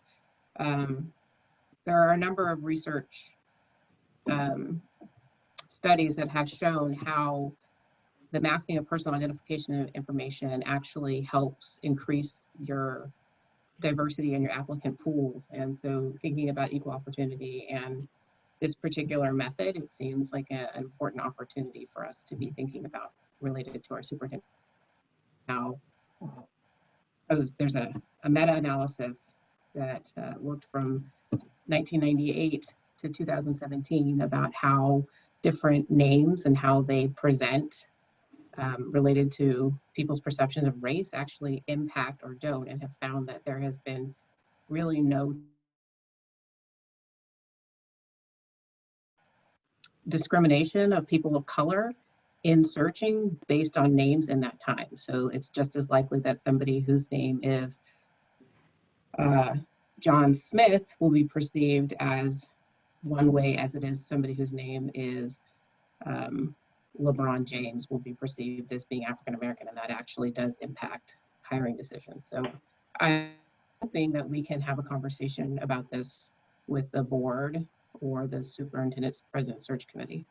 there are a number of research studies that have shown how the masking of personal identification information actually helps increase your diversity in your applicant pools. And so thinking about equal opportunity and this particular method, it seems like an important opportunity for us to be thinking about related to our superintendent. Now, there's a meta-analysis that looked from 1998 to 2017 about how different names and how they present related to people's perceptions of race actually impact or don't, and have found that there has been really no discrimination of people of color in searching based on names in that time. So it's just as likely that somebody whose name is John Smith will be perceived as one way as it is somebody whose name is LeBron James will be perceived as being African American, and that actually does impact hiring decisions. So I'm hoping that we can have a conversation about this with the board or the superintendent's president search committee.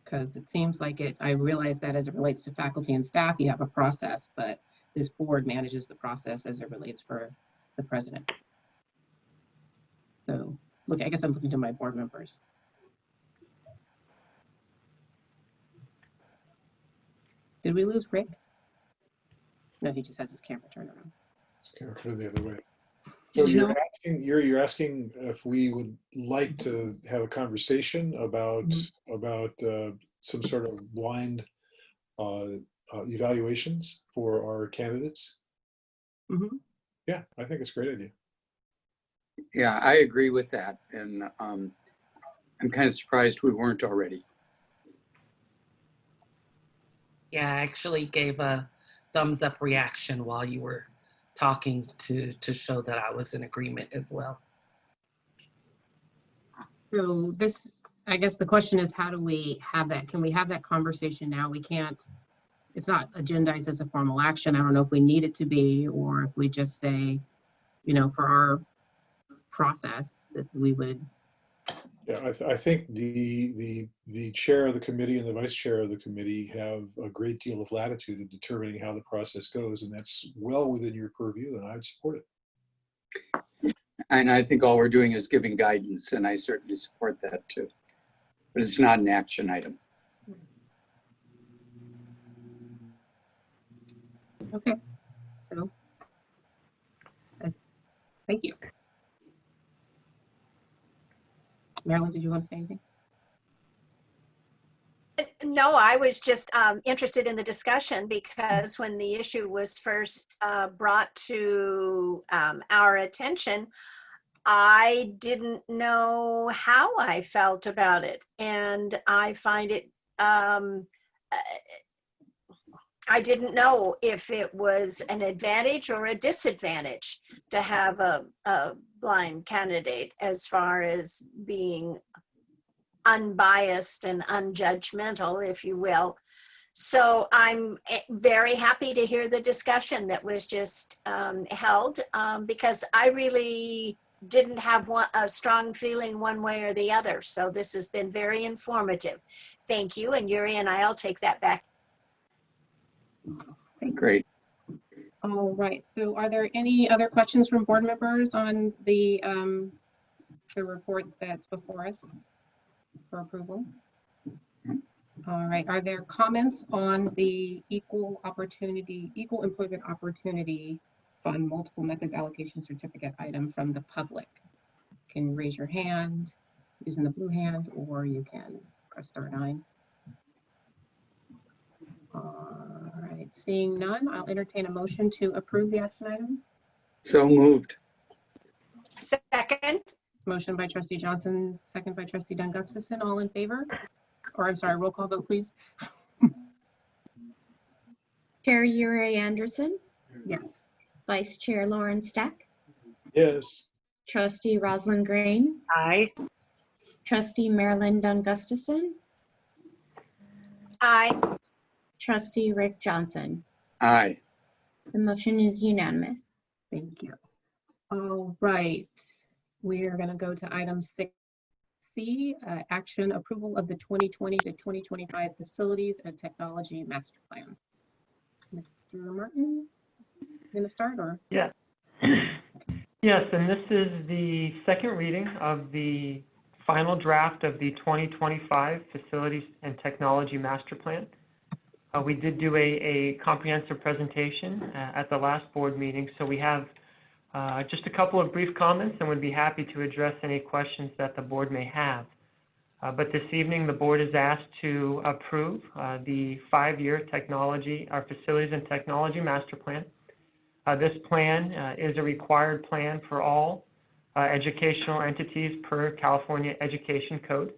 Because it seems like I realize that as it relates to faculty and staff, you have a process, but this board manages the process as it relates for the president. So look, I guess I'm looking to my board members. Did we lose Rick? No, he just has his camera turned around. His camera turned the other way. So You're asking if we would like to have a conversation about some sort of blind evaluations for our candidates. Mm-hmm. Yeah, I think it's a great idea. Yeah, I agree with that. And I'm kind of surprised we weren't already. Yeah, I actually gave a thumbs up reaction while you were talking to show that I was in agreement as well. So this, I guess the question is, how do we have that? Can we have that conversation now? We can't, it's not agendized as a formal action. I don't know if we need it to be, or if we just say, you know, for our process that we would. Yeah, I think the chair of the committee and the vice chair of the committee have a great deal of latitude in determining how the process goes, and that's well within your purview, and I'd support it. And I think all we're doing is giving guidance, and I certainly support that too. But it's not an action item. Okay, so thank you. Marilyn, did you want to say anything? No, I was just interested in the discussion because when the issue was first brought to our attention, I didn't know how I felt about it. And I find it, I didn't know if it was an advantage or a disadvantage to have a blind candidate as far as being unbiased and unjudgmental, if you will. So I'm very happy to hear the discussion that was just held because I really didn't have a strong feeling one way or the other. So this has been very informative. Thank you. And Yuri and I'll take that back. Great. All right, so are there any other questions from board members on the report that's before us for approval? All right, are there comments on the Equal Employment Opportunity Fund Multiple Methods Allocation Certificate item from the public? You can raise your hand using the blue hand, or you can press *9. All right, seeing none, I'll entertain a motion to approve the action item. So moved. Second. Motion by Trustee Johnson, second by Trustee Dunn Gustafson. All in favor? Or I'm sorry, roll call vote, please. Chair Yuri Anderson, Yes. Vice Chair Lauren Stack, Yes. Trustee Rosalind Green, Aye. Trustee Marilyn Dunn Gustafson, Aye. Trustee Rick Johnson. Aye. The motion is unanimous. Thank you. All right, we are going to go to item 6C, action approval of the 2020 to 2025 Facilities and Technology Master Plan. Mr. Martin, you going to start or? Yeah. Yes, and this is the second reading of the final draft of the 2025 Facilities and Technology Master Plan. We did do a comprehensive presentation at the last board meeting, so we have just a couple of brief comments and would be happy to address any questions that the board may have. But this evening, the board is asked to approve the 5-year Facilities and Technology Master Plan. This plan is a required plan for all educational entities per California Education Code.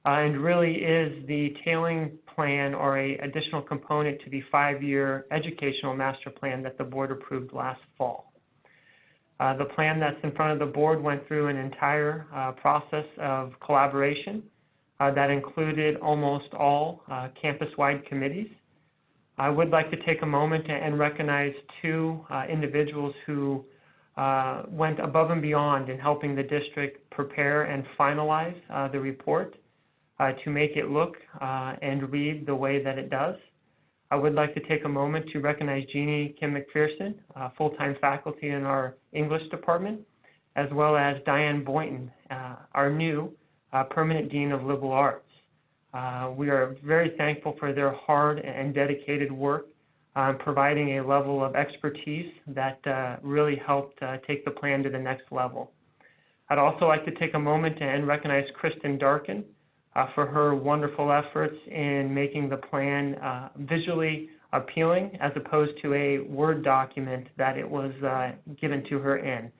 And really is the tailing plan or an additional component to the 5-year educational master plan that the board approved last fall. The plan that's in front of the board went through an entire process of collaboration that included almost all campus-wide committees. I would like to take a moment and recognize 2 individuals who went above and beyond in helping the district prepare and finalize the report to make it look and read the way that it does. I would like to take a moment to recognize Jeannie Kim McPherson, full-time faculty in our English department, as well as Diane Boynton, our new permanent Dean of Liberal Arts. We are very thankful for their hard and dedicated work providing a level of expertise that really helped take the plan to the next level. I'd also like to take a moment and recognize Kristen Darkin for her wonderful efforts in making the plan visually appealing as opposed to a Word document that it was given to her in.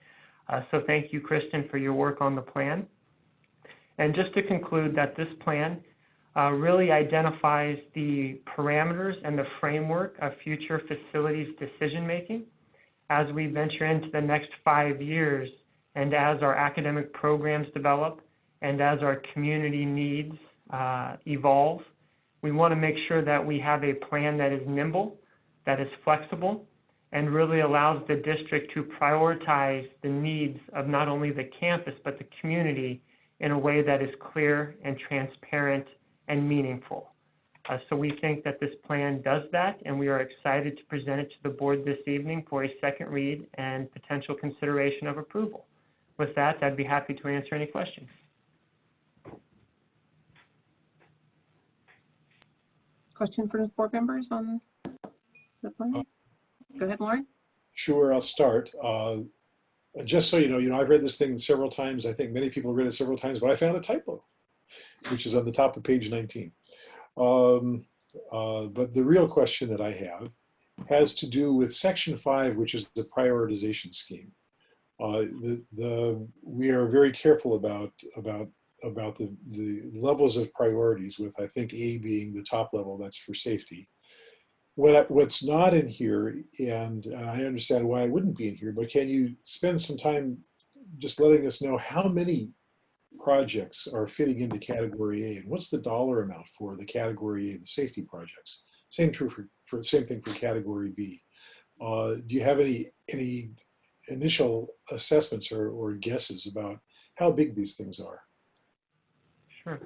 So thank you, Kristen, for your work on the plan. And just to conclude that this plan really identifies the parameters and the framework of future facilities decision-making as we venture into the next 5 years and as our academic programs develop and as our community needs evolve. We want to make sure that we have a plan that is nimble, that is flexible, and really allows the district to prioritize the needs of not only the campus, but the community in a way that is clear and transparent and meaningful. So we think that this plan does that, and we are excited to present it to the board this evening for a second read and potential consideration of approval. With that, I'd be happy to answer any questions. Question for the board members on the plan? Go ahead, Lauren. Sure, I'll start. Just so you know, I've read this thing several times. I think many people have read it several times, but I found a typo, which is on the top of page 19. But the real question that I have has to do with Section 5, which is the prioritization scheme. We are very careful about the levels of priorities, with I think A being the top level, that's for safety. What's not in here, and I understand why it wouldn't be in here, but can you spend some time just letting us know how many projects are fitting into Category A, and what's the dollar amount for the Category A, the safety projects? Same true for same thing for Category B. Do you have any initial assessments or guesses about how big these things are? Sure.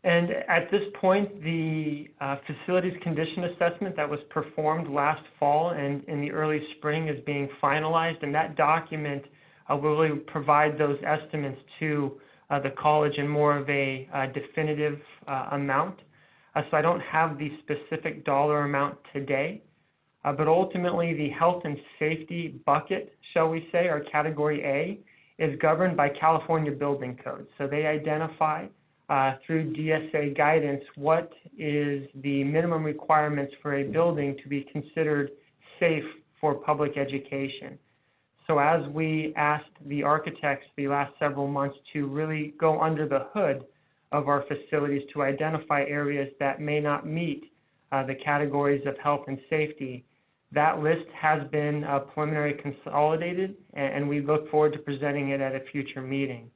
And at this point, the facilities condition assessment that was performed last fall and in the early spring is being finalized, and that document will really provide those estimates to the college in more of a definitive amount. So I don't have the specific dollar amount today, but ultimately the health and safety bucket, shall we say, or Category A, is governed by California building codes. So they identify through DSA guidance what is the minimum requirements for a building to be considered safe for public education. So as we asked the architects the last several months to really go under the hood of our facilities to identify areas that may not meet the categories of health and safety, that list has been preliminary consolidated, and we look forward to presenting it at a future meeting.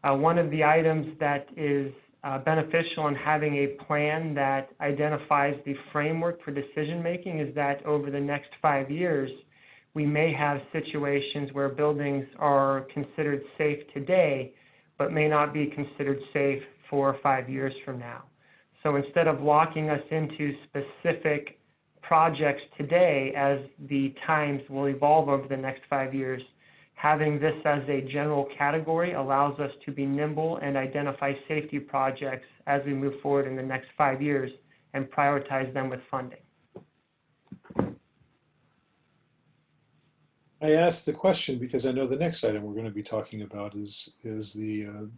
One of the items that is beneficial in having a plan that identifies the framework for decision making is that over the next 5 years, we may have situations where buildings are considered safe today, but may not be considered safe 4 or 5 years from now. So instead of locking us into specific projects today as the times will evolve over the next 5 years, having this as a general category allows us to be nimble and identify safety projects as we move forward in the next 5 years and prioritize them with funding. I asked the question because I know the next item we're going to be talking about is the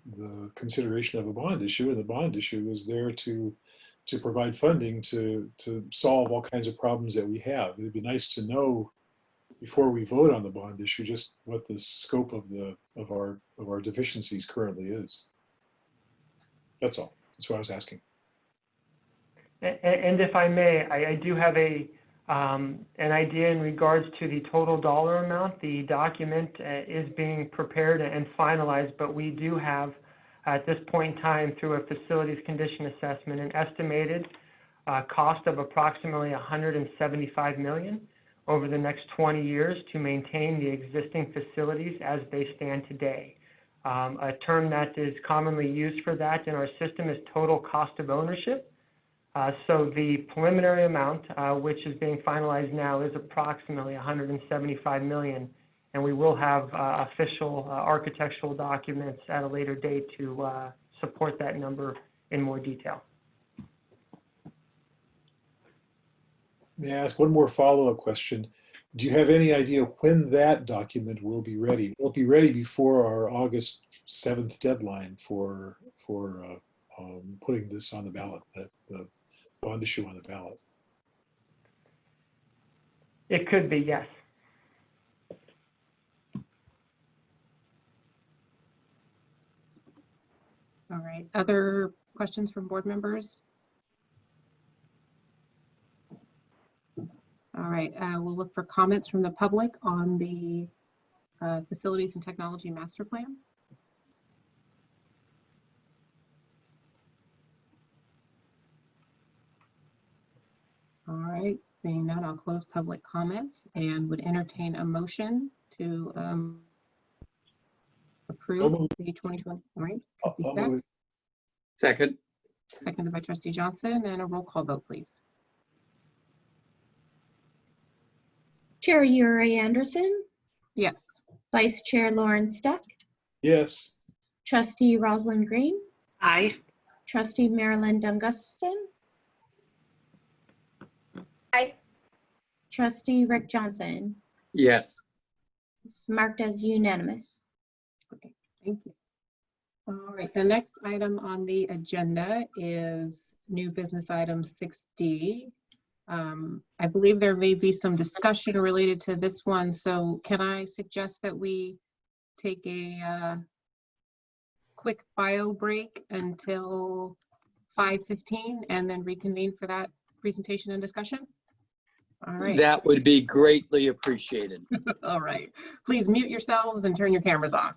consideration of a bond issue, and the bond issue is there to provide funding to solve all kinds of problems that we have. It'd be nice to know before we vote on the bond issue just what the scope of our deficiencies currently is. That's all. That's what I was asking. And if I may, I do have an idea in regards to the total dollar amount. The document is being prepared and finalized, but we do have, at this point in time, through a facilities condition assessment, an estimated cost of approximately $175 million over the next 20 years to maintain the existing facilities as they stand today. A term that is commonly used for that in our system is total cost of ownership. So the preliminary amount, which is being finalized now, is approximately $175 million, and we will have official architectural documents at a later date to support that number in more detail. May I ask one more follow-up question? Do you have any idea when that document will be ready? Will it be ready before our August 7th deadline for putting this on the ballot, the bond issue on the ballot? It could be, yes. All right, other questions from board members? All right, we'll look for comments from the public on the Facilities and Technology Master Plan. All right, seeing none, I'll close public comment and would entertain a motion to approve the 2020. All right, Trustee Steck, Second. seconded by Trustee Johnson, and a roll call vote, please. Chair Yuri Anderson, Yes. Vice Chair Lauren Steck, Yes. Trustee Rosalind Green, Aye. Trustee Marilyn Dungussen, Aye. Trustee Rick Johnson. Yes. It's marked as unanimous. Okay, thank you. All right, the next item on the agenda is new business item 6D. I believe there may be some discussion related to this one, so can I suggest that we take a quick bio break until 5:15 and then reconvene for that presentation and discussion? All right. That would be greatly appreciated. All right. Please mute yourselves and turn your cameras off.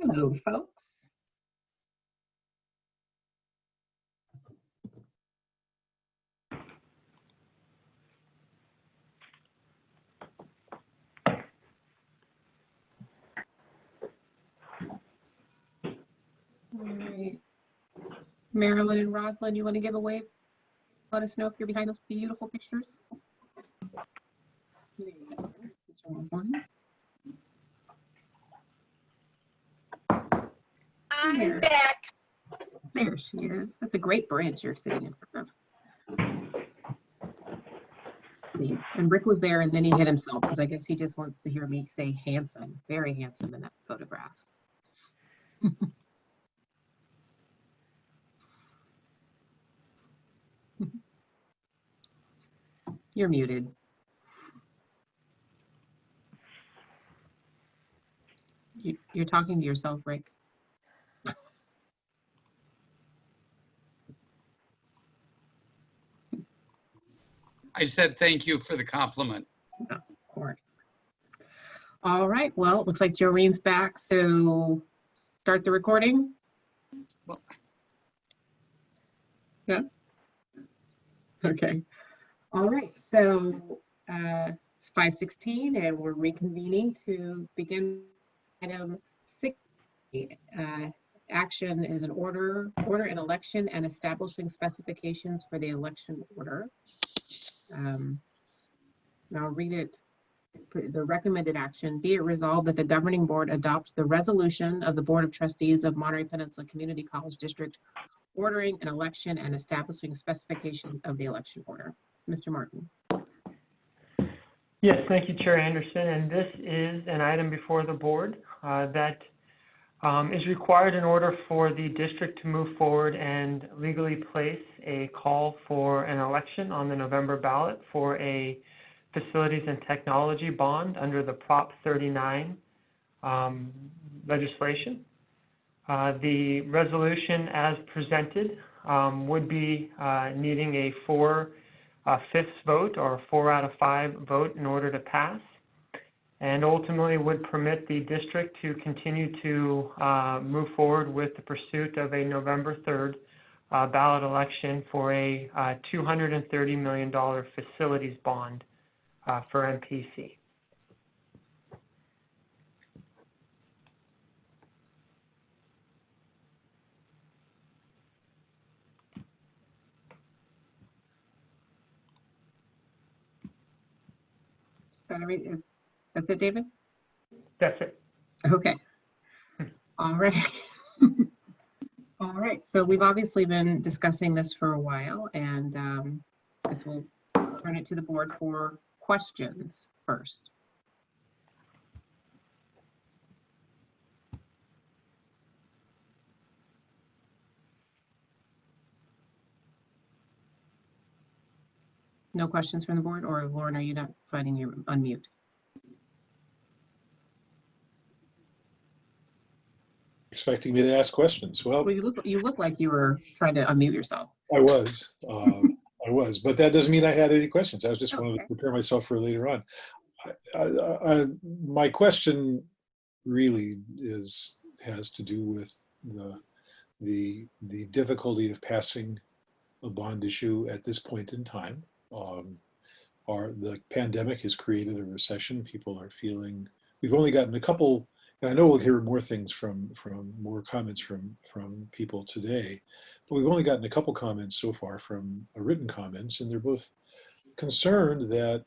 Hello, folks. All right. Marilyn and Rosalind, you want to give a wave? Let us know if you're behind those beautiful pictures. There you go. That's Rosalind. I'm There. back. There she is. That's a great bridge you're sitting in front of. See, and Rick was there and then he hit himself because I guess he just wants to hear me say handsome, very handsome in that photograph. You're muted. You're talking to yourself, Rick. I said thank you for the compliment. Of course. All right, well, it looks like Jorene's back, so start the recording. Well, yeah. Okay. All right, so it's 5:16 and we're reconvening to begin item 6. Action is an order an election and establishing specifications for the election order. I'll read it. The recommended action, be it resolved that the governing board adopts the resolution of the Board of Trustees of Monterey Peninsula Community College District ordering an election and establishing specifications of the election order. Mr. Martin. Yes, thank you, Chair Anderson. And this is an item before the board that is required in order for the district to move forward and legally place a call for an election on the November ballot for a facilities and technology bond under the Prop 39 legislation. The resolution as presented would be needing a 4/5 vote or 4 out of 5 vote in order to pass, and ultimately would permit the district to continue to move forward with the pursuit of a November 3rd ballot election for a $230 million facilities bond for MPC. That's it, David? That's it. Okay. All right. All right. So we've obviously been discussing this for a while, and this will turn it to the board for questions first. No questions from the board, or Lauren, are you not finding your unmute? Expecting me to ask questions. Well, you look like you were trying to unmute yourself. I was. I was, but that doesn't mean I had any questions. I was just wanted to prepare myself for later on. My question really has to do with the difficulty of passing a bond issue at this point in time. The pandemic has created a recession. People are feeling. We've only gotten a couple, and I know we'll hear more things from more comments from people today, but we've only gotten a couple comments so far from written comments, and they're both concerned that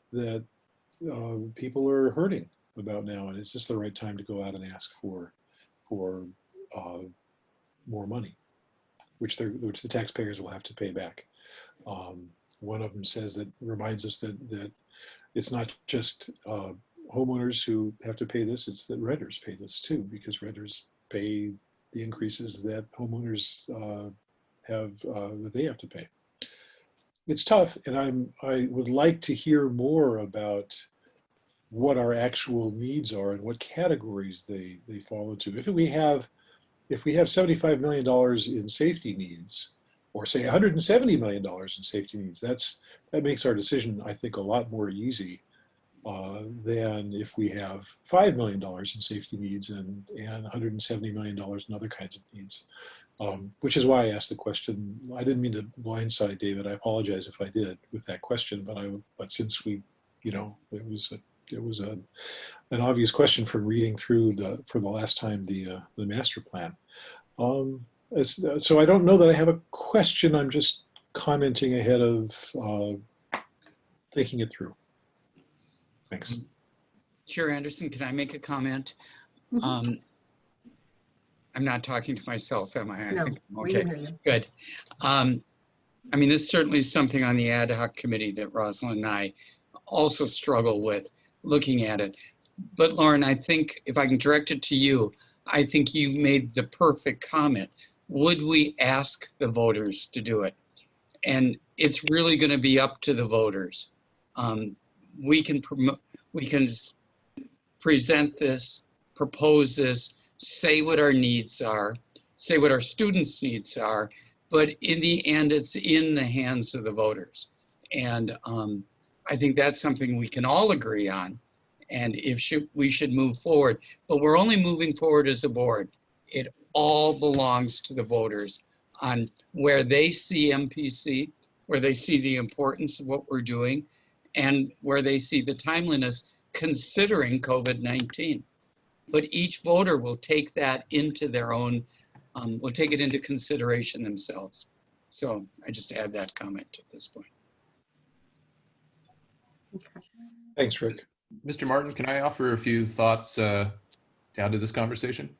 people are hurting about now, and is this the right time to go out and ask for more money, which the taxpayers will have to pay back. One of them reminds us that it's not just homeowners who have to pay this, it's that renters pay this too, because renters pay the increases that homeowners that they have to pay. It's tough, and I would like to hear more about what our actual needs are and what categories they fall into. If we have $75 million in safety needs, or say $170 million in safety needs, that makes our decision, I think, a lot more easy than if we have $5 million in safety needs and $170 million in other kinds of needs. Which is why I asked the question. I didn't mean to blindside David. I apologize if I did with that question, but since we, it was an obvious question from reading through for the last time the master plan. So I don't know that I have a question. I'm just commenting ahead of thinking it through. Thanks. Chair Anderson, can I make a comment? Mm-hmm. I'm not talking to myself, am I? No, we can hear you. Good. I mean, this is certainly something on the ad hoc committee that Rosalind and I also struggle with looking at it. But Lauren, I think if I can direct it to you, I think you made the perfect comment. Would we ask the voters to do it? And it's really going to be up to the voters. We can present this, propose this, say what our needs are, say what our students' needs are, but in the end, it's in the hands of the voters. And I think that's something we can all agree on. And we should move forward, but we're only moving forward as a board. It all belongs to the voters on where they see MPC, where they see the importance of what we're doing, and where they see the timeliness considering COVID-19. But each voter will take that into their own, will take it into consideration themselves. So I just add that comment at this point. Okay. Thanks, Rick. Mr. Martin, can I offer a few thoughts to add to this conversation?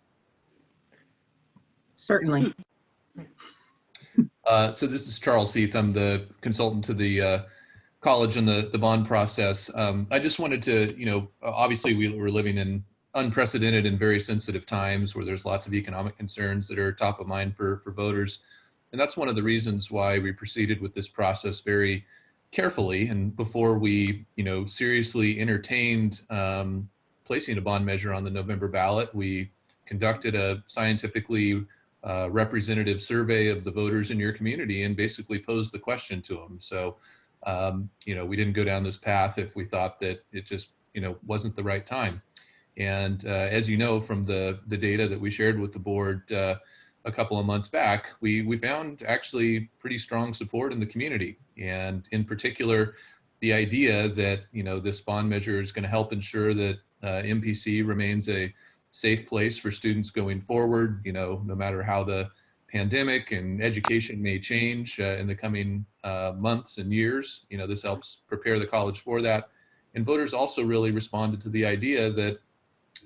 Certainly. So this is Charles Heath. I'm the consultant to the college and the bond process. I just wanted to, obviously we're living in unprecedented and very sensitive times where there's lots of economic concerns that are top of mind for voters. And that's one of the reasons why we proceeded with this process very carefully. And before we, seriously entertained placing a bond measure on the November ballot, we conducted a scientifically representative survey of the voters in your community and basically posed the question to them. So, we didn't go down this path if we thought that it just, wasn't the right time. And as you know, from the data that we shared with the board a couple of months back, we found actually pretty strong support in the community. And in particular, the idea that, this bond measure is going to help ensure that MPC remains a safe place for students going forward, no matter how the pandemic and education may change in the coming months and years. This helps prepare the college for that. And voters also really responded to the idea that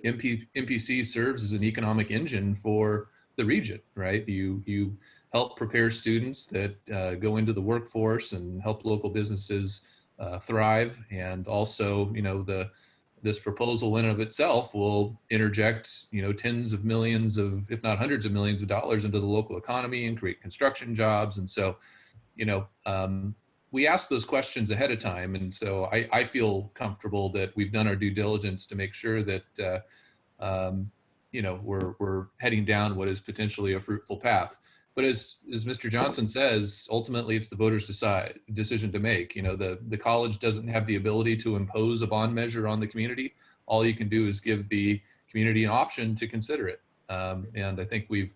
MPC serves as an economic engine for the region, right? You help prepare students that go into the workforce and help local businesses thrive. And also, this proposal in and of itself will interject, tens of millions of, if not hundreds of millions of dollars into the local economy and create construction jobs. And so, we asked those questions ahead of time. And so I feel comfortable that we've done our due diligence to make sure that, we're heading down what is potentially a fruitful path. But as Mr. Johnson says, ultimately it's the voters' decision to make. The college doesn't have the ability to impose a bond measure on the community. All you can do is give the community an option to consider it. And I think we've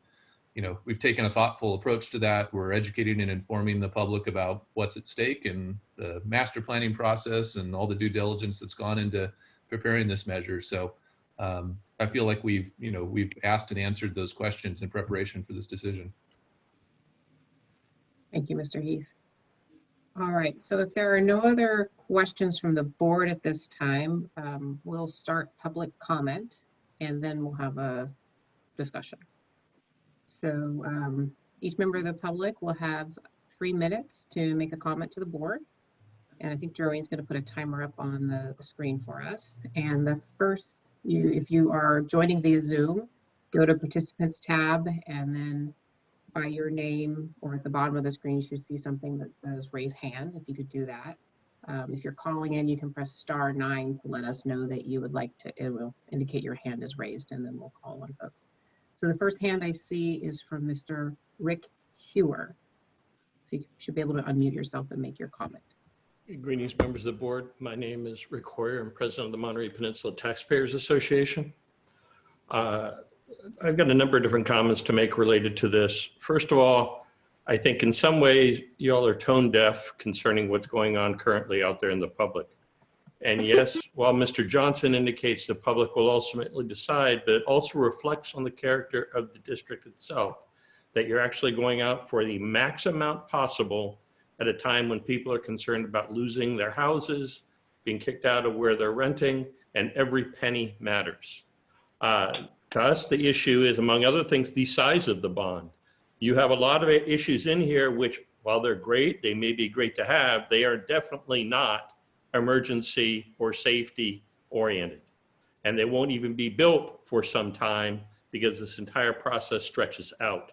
taken a thoughtful approach to that. We're educating and informing the public about what's at stake and the master planning process and all the due diligence that's gone into preparing this measure. So I feel like we've asked and answered those questions in preparation for this decision. Thank you, Mr. Heath. All right, so if there are no other questions from the board at this time, we'll start public comment and then we'll have a discussion. So each member of the public will have 3 minutes to make a comment to the board. And I think Joanne's going to put a timer up on the screen for us. And the first, if you are joining via Zoom, go to Participants tab and then by your name or at the bottom of the screen, you should see something that says raise hand, if you could do that. If you're calling in, you can press *9 to let us know that you would like to, it will indicate your hand is raised and then we'll call on folks. So the first hand I see is from Mr. Rick Hewer. So you should be able to unmute yourself and make your comment. Greetings, members of the board. My name is Rick Hoyer. I'm president of the Monterey Peninsula Taxpayers Association. I've got a number of different comments to make related to this. First of all, I think in some ways you all are tone deaf concerning what's going on currently out there in the public. And yes, while Mr. Johnson indicates the public will ultimately decide, but it also reflects on the character of the district itself, that you're actually going out for the max amount possible at a time when people are concerned about losing their houses, being kicked out of where they're renting, and every penny matters. To us, the issue is, among other things, the size of the bond. You have a lot of issues in here which, while they're great, they may be great to have, they are definitely not emergency or safety oriented. And they won't even be built for some time because this entire process stretches out.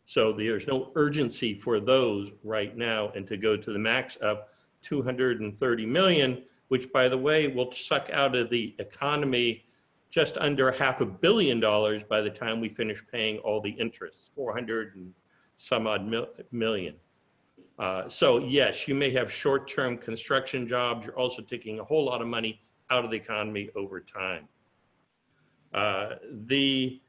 So there's no urgency for those right now, and to go to the max of 230 million, which by the way, will suck out of the economy just under $500 million by the time we finish paying all the interest, 400 and some odd million. So yes, you may have short-term construction jobs. You're also taking a whole lot of money out of the economy over time. The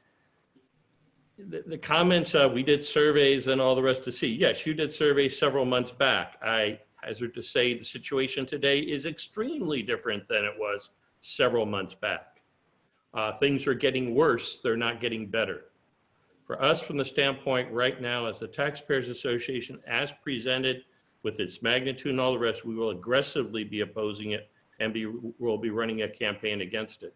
comments, we did surveys and all the rest to see. Yes, you did surveys several months back. I hazard to say the situation today is extremely different than it was several months back. Things are getting worse, they're not getting better. For us, from the standpoint right now, as the Taxpayers Association, as presented with its magnitude and all the rest, we will aggressively be opposing it and we'll be running a campaign against it.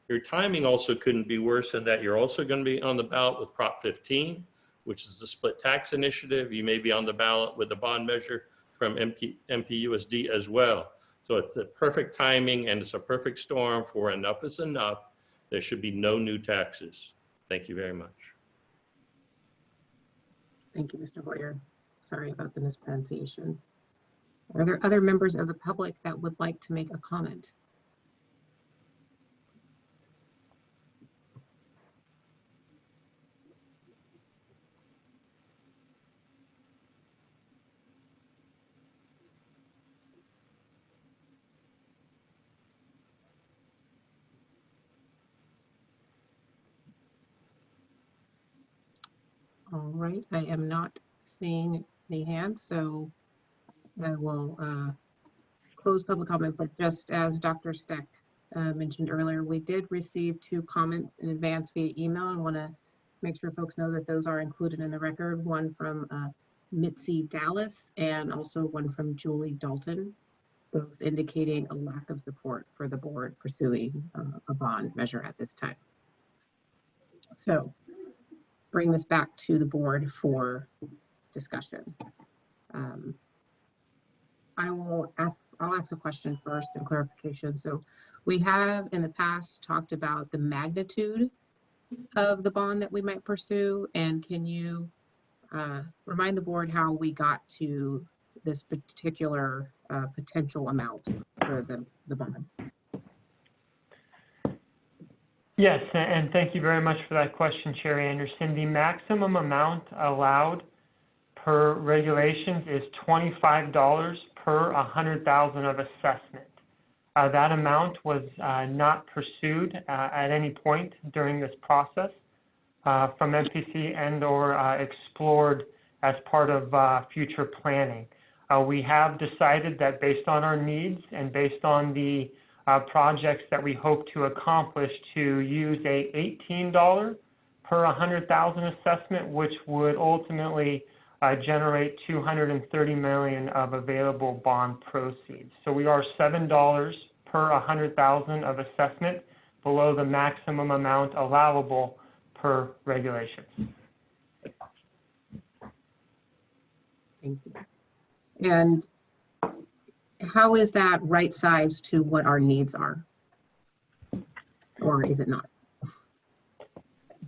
Your timing also couldn't be worse in that you're also going to be on the ballot with Prop 15, which is the split tax initiative. You may be on the ballot with the bond measure from MPUSD as well. So it's the perfect timing and it's a perfect storm for enough is enough. There should be no new taxes. Thank you very much. Thank you, Mr. Hoyer. Sorry about the mispronunciation. Are there other members of the public that would like to make a comment? All right, I am not seeing any hands, so I will close public comment, but just as Dr. Steck mentioned earlier, we did receive 2 comments in advance via email. I want to make sure folks know that those are included in the record, one from Mitzi Dallas and also one from Julie Dalton, both indicating a lack of support for the board pursuing a bond measure at this time. So bring this back to the board for discussion. I'll ask a question first and clarification. So we have in the past talked about the magnitude of the bond that we might pursue, and can you remind the board how we got to this particular potential amount for the bond? Yes, and thank you very much for that question, Chair Anderson. The maximum amount allowed per regulations is $25 per 100,000 of assessment. That amount was not pursued at any point during this process from MPC and or explored as part of future planning. We have decided that based on our needs and based on the projects that we hope to accomplish, to use a $18 per 100,000 assessment, which would ultimately generate $230 million of available bond proceeds. So we are $7 per 100,000 of assessment below the maximum amount allowable per regulations. Thank you. And how is that right sized to what our needs are? Or is it not?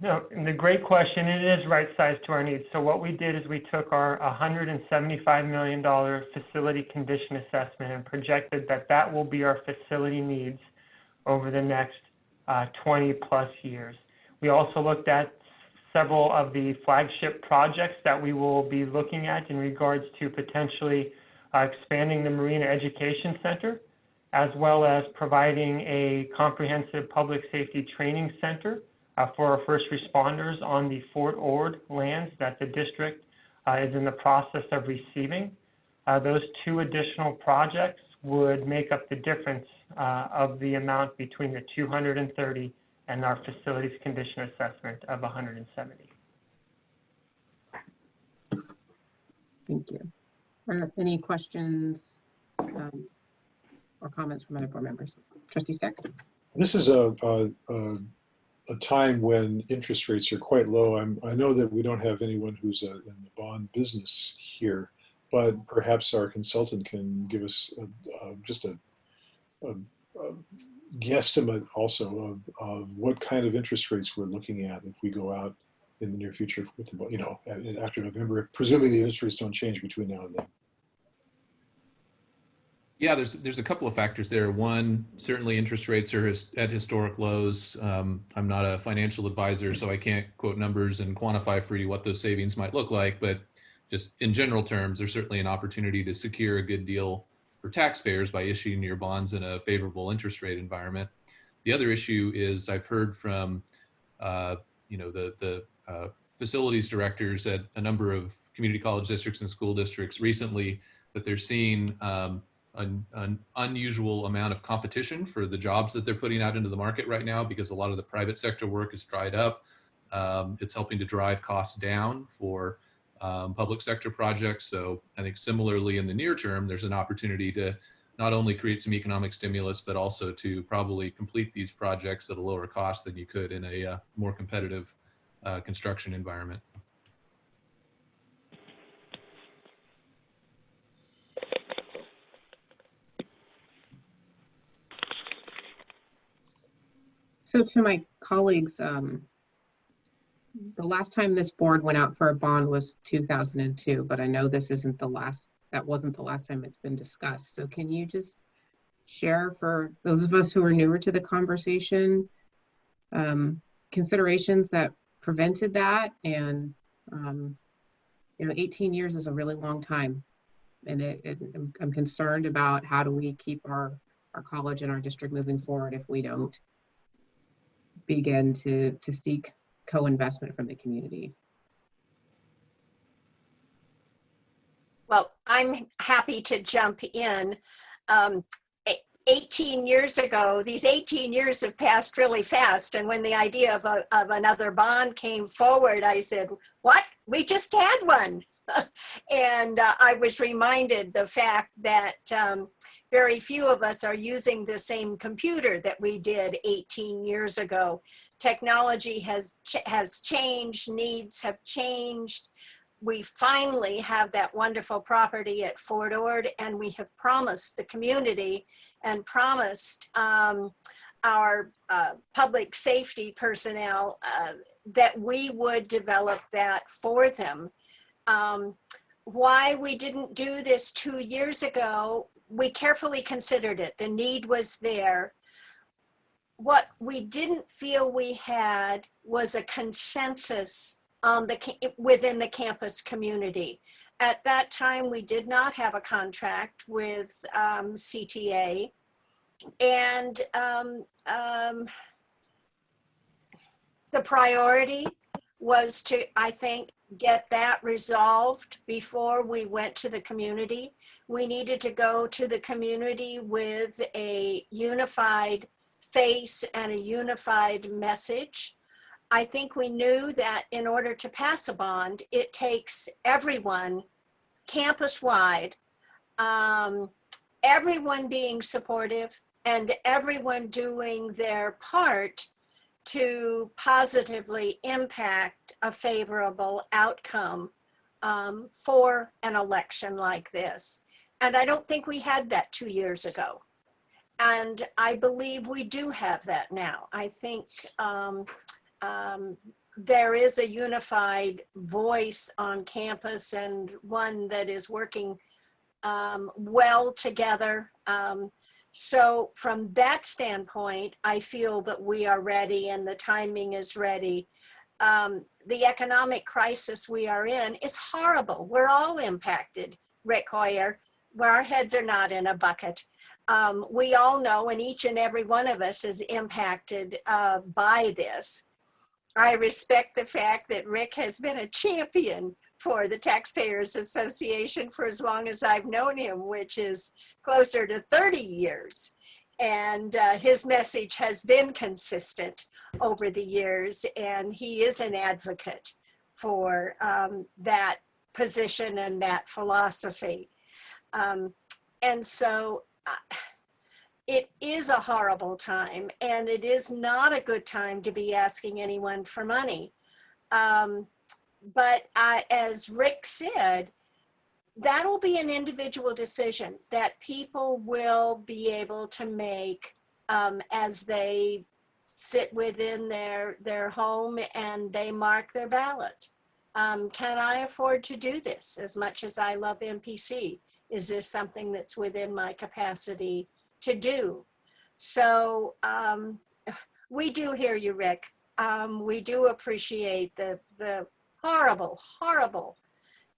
No, and the great question, it is right sized to our needs. So what we did is we took our $175 million facility condition assessment and projected that that will be our facility needs over the next 20 plus years. We also looked at several of the flagship projects that we will be looking at in regards to potentially expanding the Marina Education Center, as well as providing a comprehensive public safety training center for our first responders on the Fort Ord lands that the district is in the process of receiving. Those two additional projects would make up the difference of the amount between the 230 and our facilities condition assessment of 170. Thank you. Any questions or comments from other board members? Trustee Steck? This is a time when interest rates are quite low. I know that we don't have anyone who's in the bond business here, but perhaps our consultant can give us just a guesstimate also of what kind of interest rates we're looking at if we go out in the near future with the, you know, after November, presuming the interest rates don't change between now and then. Yeah, there's a couple of factors there. One, certainly interest rates are at historic lows. I'm not a financial advisor, so I can't quote numbers and quantify for you what those savings might look like, but just in general terms, there's certainly an opportunity to secure a good deal for taxpayers by issuing your bonds in a favorable interest rate environment. The other issue is I've heard from you know, the facilities directors at a number of community college districts and school districts recently that they're seeing an unusual amount of competition for the jobs that they're putting out into the market right now because a lot of the private sector work is dried up. It's helping to drive costs down for public sector projects. So I think similarly in the near term, there's an opportunity to not only create some economic stimulus, but also to probably complete these projects at a lower cost than you could in a more competitive construction environment. So to my colleagues, the last time this board went out for a bond was 2002, but I know this isn't the last, that wasn't the last time it's been discussed. So can you just share for those of us who are newer to the conversation, considerations that prevented that? And, you know, 18 years is a really long time. And I'm concerned about how do we keep our college and our district moving forward if we don't begin to seek co-investment from the community. Well, I'm happy to jump in. 18 years ago, these 18 years have passed really fast. And when the idea of another bond came forward, I said, what? We just had one. And I was reminded the fact that very few of us are using the same computer that we did 18 years ago. Technology has changed, needs have changed. We finally have that wonderful property at Fort Ord, and we have promised the community and promised our public safety personnel that we would develop that for them. Why we didn't do this 2 years ago, we carefully considered it. The need was there. What we didn't feel we had was a consensus within the campus community. At that time, we did not have a contract with CTA. And the priority was to, I think, get that resolved before we went to the community. We needed to go to the community with a unified face and a unified message. I think we knew that in order to pass a bond, it takes everyone campus-wide, everyone being supportive and everyone doing their part to positively impact a favorable outcome for an election like this. And I don't think we had that 2 years ago. And I believe we do have that now. I think there is a unified voice on campus and one that is working well together. So from that standpoint, I feel that we are ready and the timing is ready. The economic crisis we are in is horrible. We're all impacted, Rick Hoyer. where our heads are not in a bucket. We all know, and each and every one of us is impacted by this. I respect the fact that Rick has been a champion for the Taxpayers Association for as long as I've known him, which is closer to 30 years. And his message has been consistent over the years, and he is an advocate for that position and that philosophy. And so it is a horrible time, and it is not a good time to be asking anyone for money. But as Rick said, that'll be an individual decision that people will be able to make as they sit within their home and they mark their ballot. Can I afford to do this? As much as I love MPC, is this something that's within my capacity to do? So we do hear you, Rick. We do appreciate the horrible, horrible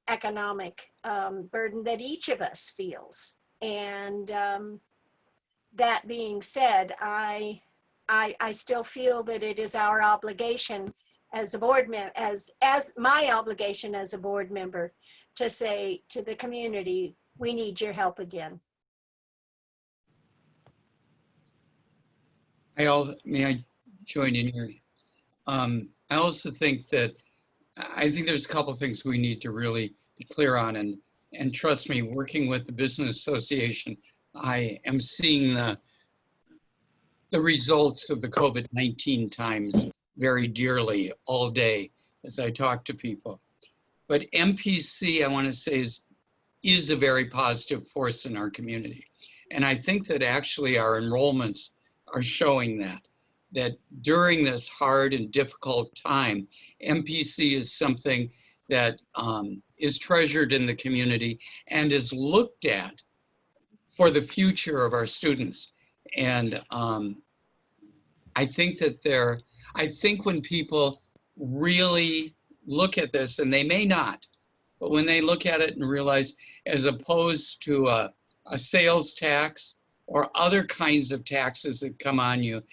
economic burden that each of us feels. And that being said, I still feel that it is our obligation as a board member, as my obligation as a board member, to say to the community, we need your help again. May I join in here? I also think that I think there's a couple of things we need to really be clear on, and trust me, working with the Business Association, I am seeing the results of the COVID-19 times very dearly all day as I talk to people. But MPC, I want to say, is a very positive force in our community. And I think that actually our enrollments are showing that during this hard and difficult time, MPC is something that is treasured in the community and is looked at for the future of our students. And I think that I think when people really look at this, and they may not, but when they look at it and realize, as opposed to a sales tax or other kinds of taxes that come on you,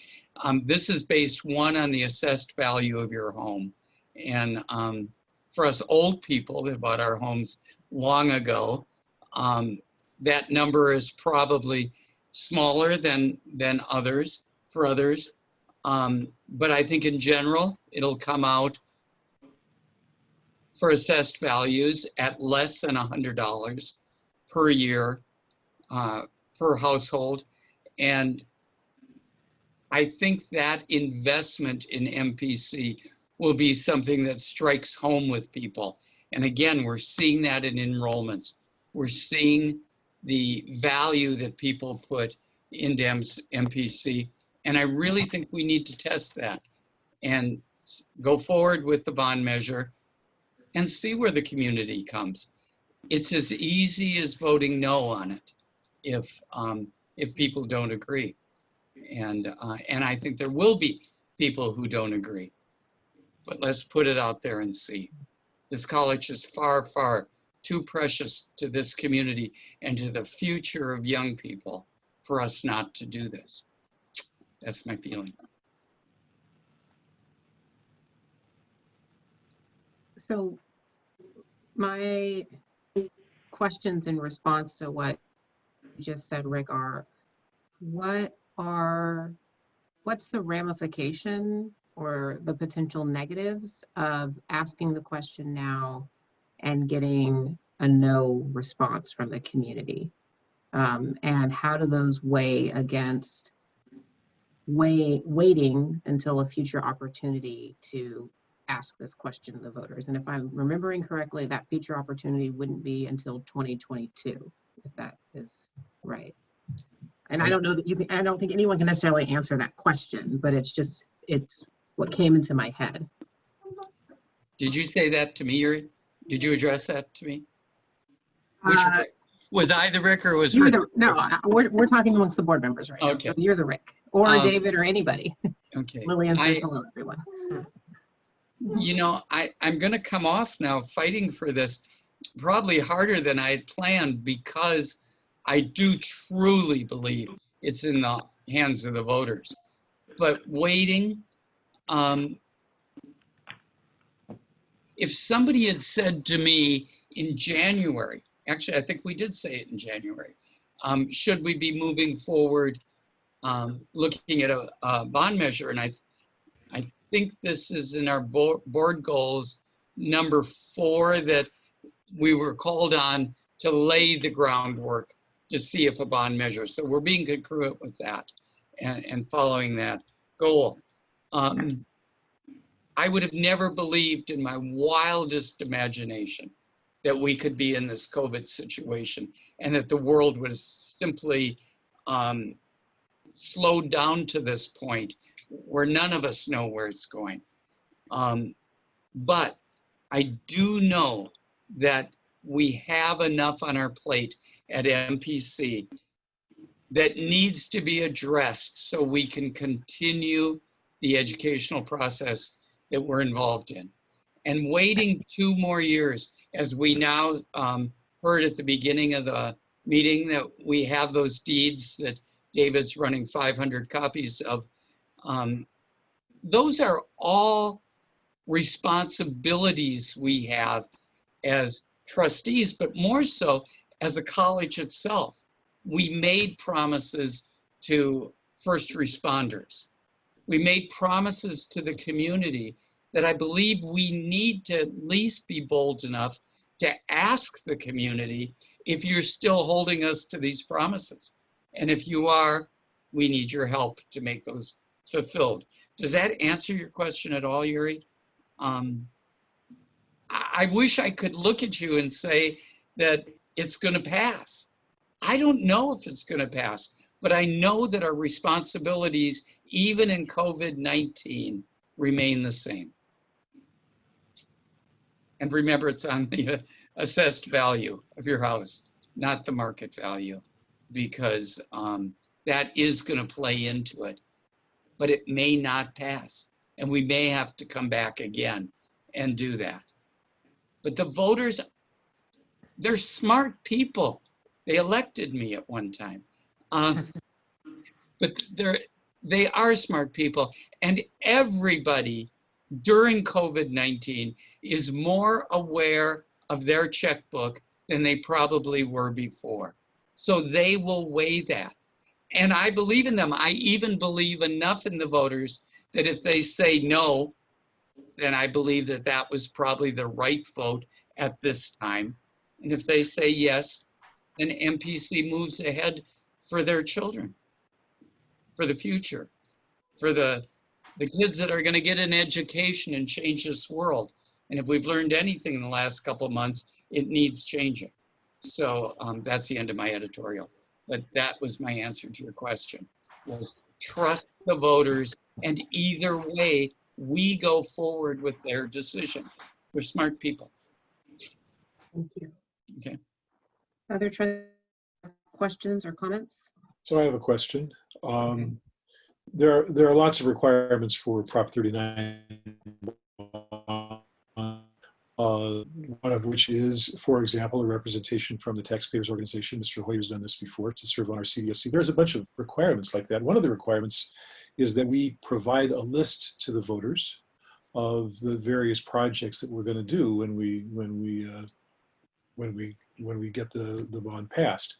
this is based, one, on the assessed value of your home. And for us old people that bought our homes long ago, that number is probably smaller than others, for others. But I think in general, it'll come out for assessed values at less than $100 per year per household. And I think that investment in MPC will be something that strikes home with people. And again, we're seeing that in enrollments. We're seeing the value that people put into MPC. And I really think we need to test that and go forward with the bond measure and see where the community comes. It's as easy as voting no on it if people don't agree. And I think there will be people who don't agree. But let's put it out there and see. This college is far, far too precious to this community and to the future of young people for us not to do this. That's my feeling. So my questions in response to what you just said, Rick, are what's the ramification or the potential negatives of asking the question now and getting a no response from the community? And how do those weigh against waiting until a future opportunity to ask this question of the voters? And if I'm remembering correctly, that future opportunity wouldn't be until 2022, if that is right. And I don't know that I don't think anyone can necessarily answer that question, but it's what came into my head. Did you say that to me, Yuri? Did you address that to me? Which was I the Rick or was You're Rick? no, we're talking amongst the board members right now. So you're the Rick or David or anybody. Okay. Lillian says hello, everyone. You know, I'm going to come off now fighting for this probably harder than I had planned because I do truly believe it's in the hands of the voters. But waiting, if somebody had said to me in January, actually, I think we did say it in January, should we be moving forward looking at a bond measure? And I think this is in our board goals, number 4, that we were called on to lay the groundwork to see if a bond measure. So we're being congruent with that and following that goal. I would have never believed in my wildest imagination that we could be in this COVID situation and that the world was simply slowed down to this point where none of us know where it's going. But I do know that we have enough on our plate at MPC that needs to be addressed so we can continue the educational process that we're involved in. And waiting 2 more years, as we now heard at the beginning of the meeting, that we have those deeds that David's running 500 copies of. Those are all responsibilities we have as trustees, but more so as a college itself. We made promises to first responders. We made promises to the community that I believe we need to at least be bold enough to ask the community if you're still holding us to these promises. And if you are, we need your help to make those fulfilled. Does that answer your question at all, Yuri? I wish I could look at you and say that it's going to pass. I don't know if it's going to pass, but I know that our responsibilities, even in COVID-19, remain the same. And remember, it's on the assessed value of your house, not the market value, because that is going to play into it. But it may not pass, and we may have to come back again and do that. But the voters, they're smart people. They elected me at one time. But they are smart people, and everybody during COVID-19 is more aware of their checkbook than they probably were before. So they will weigh that. And I believe in them. I even believe enough in the voters that if they say no, then I believe that that was probably the right vote at this time. And if they say yes, then MPC moves ahead for their children, for the future, for the kids that are going to get an education and change this world. And if we've learned anything in the last couple of months, it needs changing. So that's the end of my editorial. But that was my answer to your question, was trust the voters, and either way, we go forward with their decision. We're smart people. Thank you. Okay. Other questions or comments? So I have a question. There are lots of requirements for Prop 39. One of which is, for example, a representation from the Taxpayers organization. Mr. Hoyer's done this before to serve on our CDSC. There's a bunch of requirements like that. One of the requirements is that we provide a list to the voters of the various projects that we're going to do when we get the bond passed.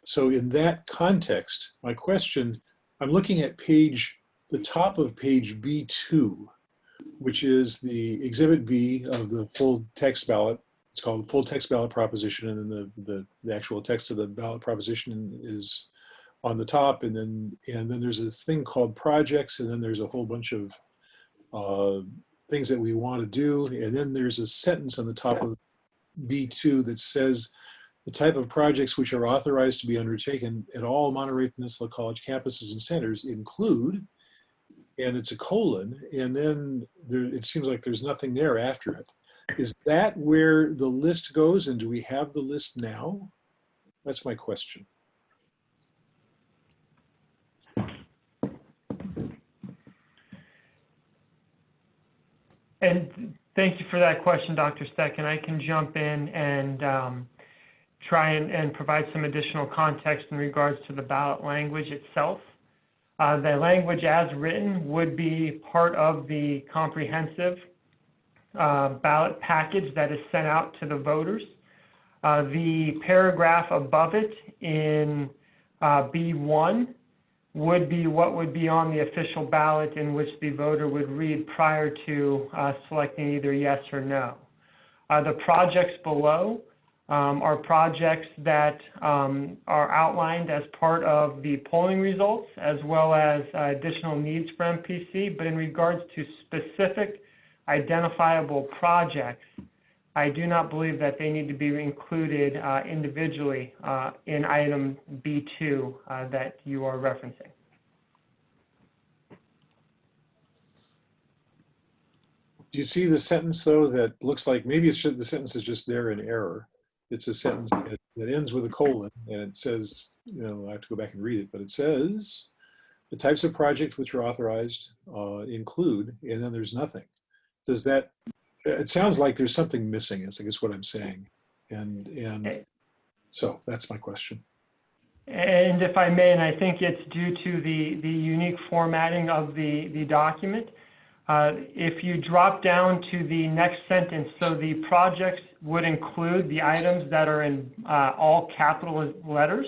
So in that context, my question, I'm looking at the top of page B2, which is the Exhibit B of the full text ballot. It's called full text ballot proposition, and then the actual text of the ballot proposition is on the top, and then there's a thing called projects, and then there's a whole bunch of things that we want to do, and then there's a sentence on the top of B2 that says the type of projects which are authorized to be undertaken at all Monterey Peninsula College campuses and centers include, and it's a colon, and then it seems like there's nothing there after it. Is that where the list goes, and do we have the list now? That's my question. And thank you for that question, Dr. Steck, and I can jump in and try and provide some additional context in regards to the ballot language itself. The language as written would be part of the comprehensive ballot package that is sent out to the voters. The paragraph above it in B1 would be what would be on the official ballot, in which the voter would read prior to selecting either yes or no. The projects below are projects that are outlined as part of the polling results, as well as additional needs for MPC. But in regards to specific identifiable projects, I do not believe that they need to be included individually in item B2 that you are referencing. Do you see the sentence, though, that looks like maybe it's just, the sentence is just there in error? It's a sentence that ends with a colon, and it says, you know, I have to go back and read it, but it says, the types of projects which are authorized include, and then there's nothing. Does that, it sounds like there's something missing, is I guess what I'm saying. And so that's my question. And if I may, and I think it's due to the unique formatting of the document, if you drop down to the next sentence, so the projects would include the items that are in all capital letters,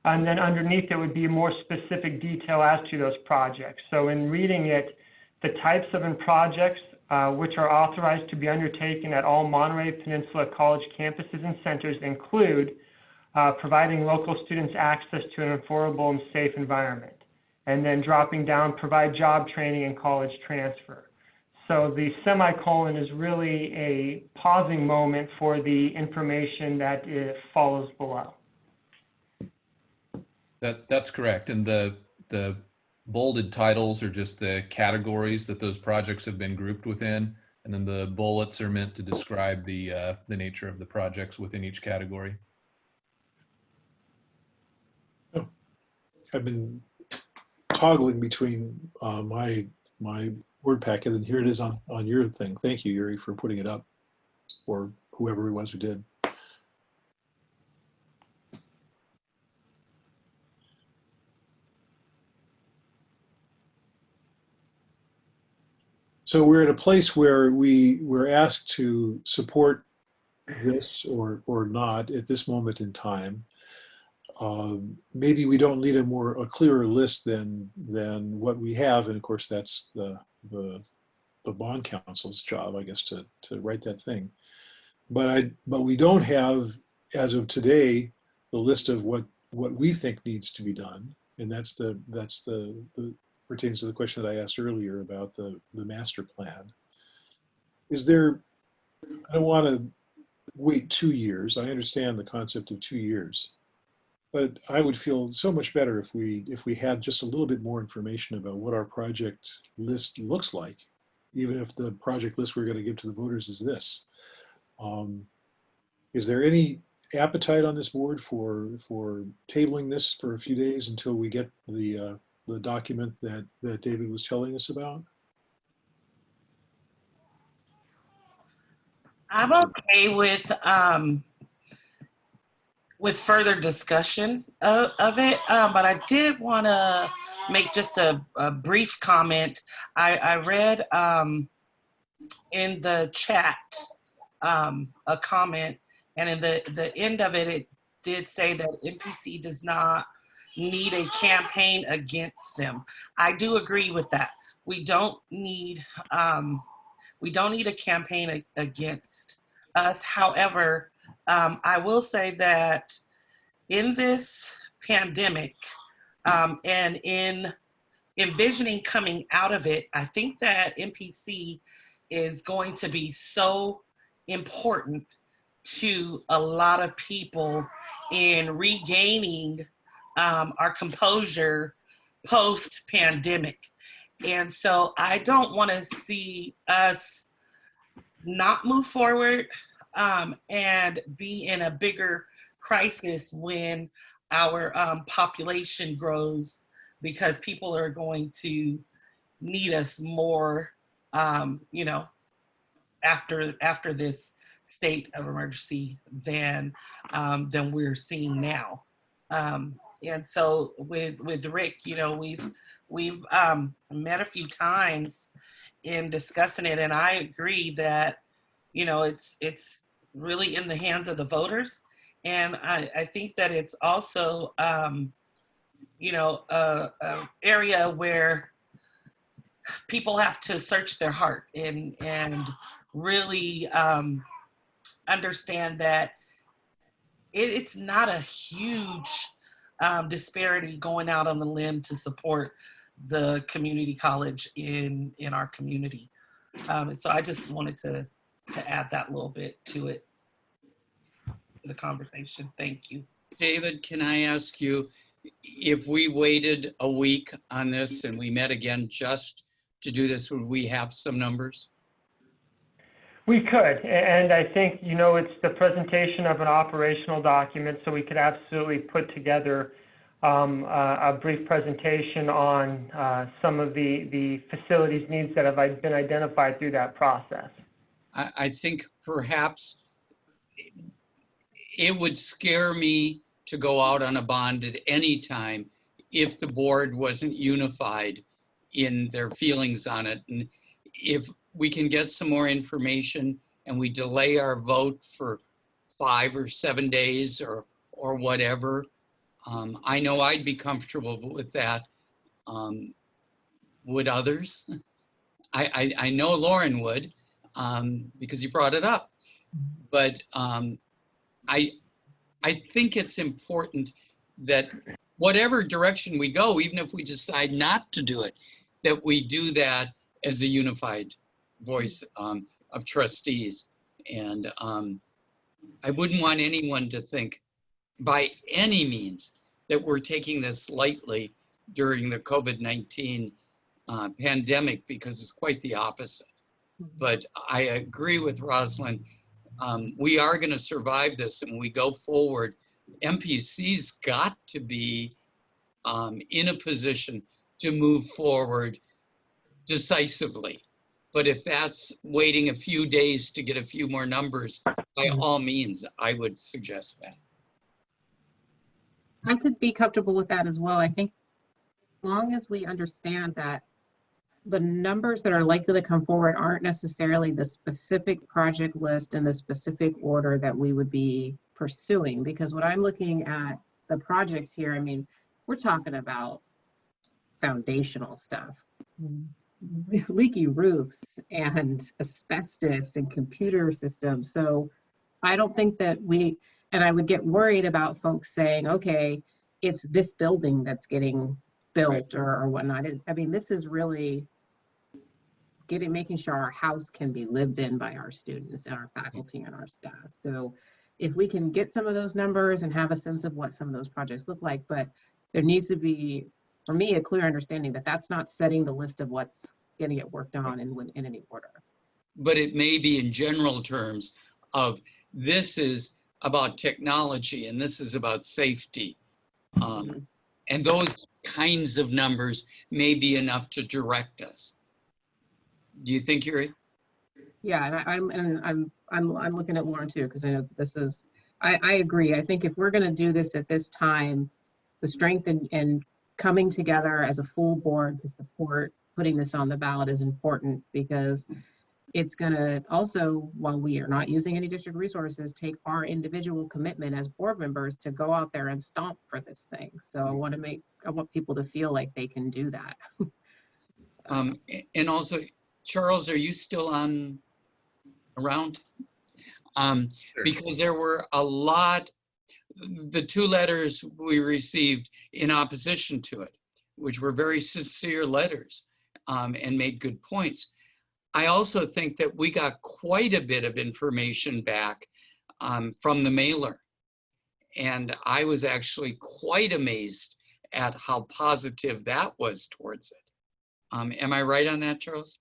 and then underneath it would be more specific detail as to those projects. So in reading it, the types of projects which are authorized to be undertaken at all Monterey Peninsula College campuses and centers include providing local students access to an affordable and safe environment. And then dropping down, provide job training and college transfer. So the semicolon is really a pausing moment for the information that follows below. That's correct. And the bolded titles are just the categories that those projects have been grouped within. And then the bullets are meant to describe the nature of the projects within each category. Oh, I've been toggling between my word packet, and here it is on your thing. Thank you, Yuri, for putting it up, or whoever it was who did. So we're at a place where we're asked to support this or not at this moment in time. Maybe we don't need a clearer list than what we have, and of course that's the bond council's job, I guess, to write that thing. But we don't have, as of today, the list of what we think needs to be done, and that's the pertains to the question that I asked earlier about the master plan. Is there? I don't want to wait 2 years. I understand the concept of 2 years. But I would feel so much better if we had just a little bit more information about what our project list looks like, even if the project list we're going to give to the voters is this. Is there any appetite on this board for tabling this for a few days until we get the document that David was telling us about? I'm okay with further discussion of it, but I did want to make just a brief comment. I read in the chat a comment, and in the end of it, it did say that MPC does not need a campaign against them. I do agree with that. We don't need a campaign against us. However, I will say that in this pandemic and in envisioning coming out of it, I think that MPC is going to be so important to a lot of people in regaining our composure post-pandemic. And so I don't want to see us not move forward and be in a bigger crisis when our population grows, because people are going to need us more, you know, after this state of emergency than we're seeing now. And so with Rick, you know, we've met a few times in discussing it, and I agree that, you know, it's really in the hands of the voters. And I think that it's also, you know, a area where people have to search their heart and really understand that it's not a huge disparity going out on the limb to support the community college in our community. And so I just wanted to add that little bit to it, the conversation. Thank you. David, can I ask you, if we waited a week on this and we met again just to do this, would we have some numbers? We could, and I think, you know, it's the presentation of an operational document, so we could absolutely put together a brief presentation on some of the facilities needs that have been identified through that process. I think perhaps it would scare me to go out on a bond at any time if the board wasn't unified in their feelings on it. And if we can get some more information and we delay our vote for 5 or 7 days or whatever, I know I'd be comfortable with that. Would others? I know Lauren would, because you brought it up. But I think it's important that whatever direction we go, even if we decide not to do it, that we do that as a unified voice of trustees. And I wouldn't want anyone to think by any means that we're taking this lightly during the COVID-19 pandemic, because it's quite the opposite. But I agree with Rosalind. We are going to survive this, and when we go forward, MPC's got to be in a position to move forward decisively. But if that's waiting a few days to get a few more numbers, by all means, I would suggest that. I could be comfortable with that as well. I think as long as we understand that the numbers that are likely to come forward aren't necessarily the specific project list and the specific order that we would be pursuing. Because when I'm looking at the projects here, I mean, we're talking about foundational stuff, leaky roofs and asbestos and computer systems. So I don't think that and I would get worried about folks saying, okay, it's this building that's getting built or whatnot. I mean, this is really making sure our house can be lived in by our students and our faculty and our staff. So if we can get some of those numbers and have a sense of what some of those projects look like, but there needs to be, for me, a clear understanding that that's not setting the list of what's going to get worked on in any order. But it may be in general terms of this is about technology and this is about safety. And those kinds of numbers may be enough to direct us. Do you think, Yuri? Yeah, and I'm looking at Lauren too, because I know this is, I agree. I think if we're going to do this at this time, the strength and coming together as a full board to support putting this on the ballot is important, because it's going to also, while we are not using any district resources, take our individual commitment as board members to go out there and stomp for this thing. So I want people to feel like they can do that. And also, Charles, are you still around? Sure. Because there were a lot, the 2 letters we received in opposition to it, which were very sincere letters and made good points. I also think that we got quite a bit of information back from the mailer. And I was actually quite amazed at how positive that was towards it. Am I right on that, Charles?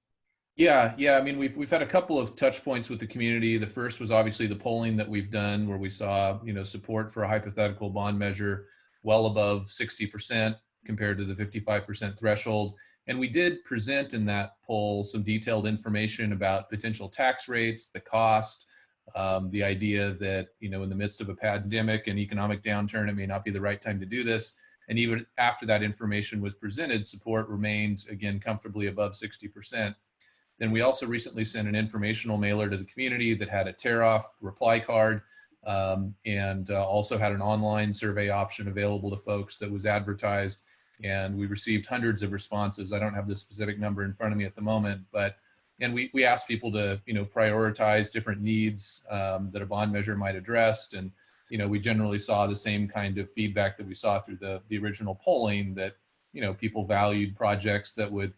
Yeah. I mean, we've had a couple of touch points with the community. The first was obviously the polling that we've done, where we saw, support for a hypothetical bond measure well above 60% compared to the 55% threshold. And we did present in that poll some detailed information about potential tax rates, the cost, The idea that, you know, in the midst of a pandemic and economic downturn, it may not be the right time to do this. And even after that information was presented, support remained, again, comfortably above 60%. Then we also recently sent an informational mailer to the community that had a tear-off reply card, and also had an online survey option available to folks that was advertised. And we received hundreds of responses. I don't have the specific number in front of me at the moment, but and we asked people to, you know, prioritize different needs that a bond measure might address. And, you know, we generally saw the same kind of feedback that we saw through the original polling, that, you know, people valued projects that would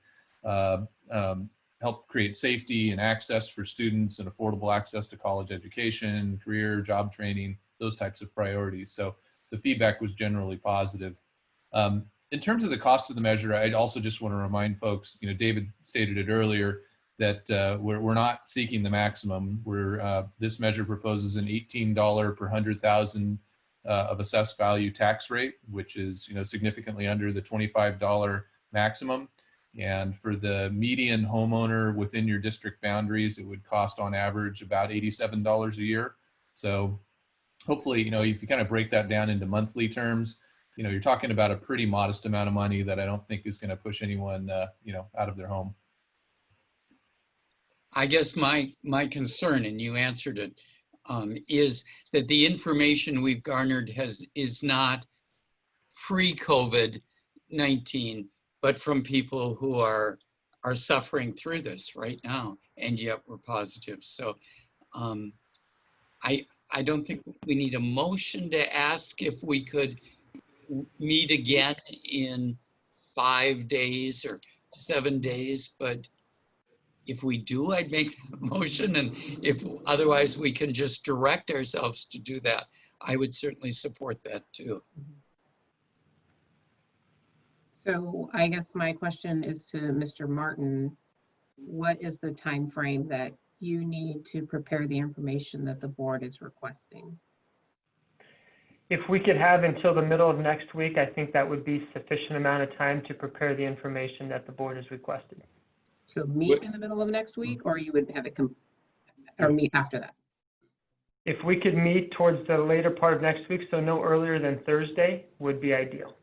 help create safety and access for students and affordable access to college education, career, job training, those types of priorities. So the feedback was generally positive. In terms of the cost of the measure, I also just want to remind folks, you know, David stated it earlier, that we're not seeking the maximum. This measure proposes an $18 per 100,000 of assessed value tax rate, which is, you know, significantly under the $25 maximum. And for the median homeowner within your district boundaries, it would cost on average about $87 a year. So hopefully, you know, if you kind of break that down into monthly terms, you know, you're talking about a pretty modest amount of money that I don't think is going to push anyone, you know, out of their home. I guess my concern, and you answered it, is that the information we've garnered is not pre-COVID-19, but from people who are suffering through this right now, and yet we're positive. So I don't think we need a motion to ask if we could meet again in 5 days or 7 days, but if we do, I'd make that motion, and if otherwise we can just direct ourselves to do that, I would certainly support that too. So I guess my question is to Mr. Martin. What is the time frame that you need to prepare the information that the board is requesting? If we could have until the middle of next week, I think that would be sufficient amount of time to prepare the information that the board has requested. So meet in the middle of next week, or you would have it or meet after that? If we could meet towards the later part of next week, so no earlier than Thursday, would be ideal.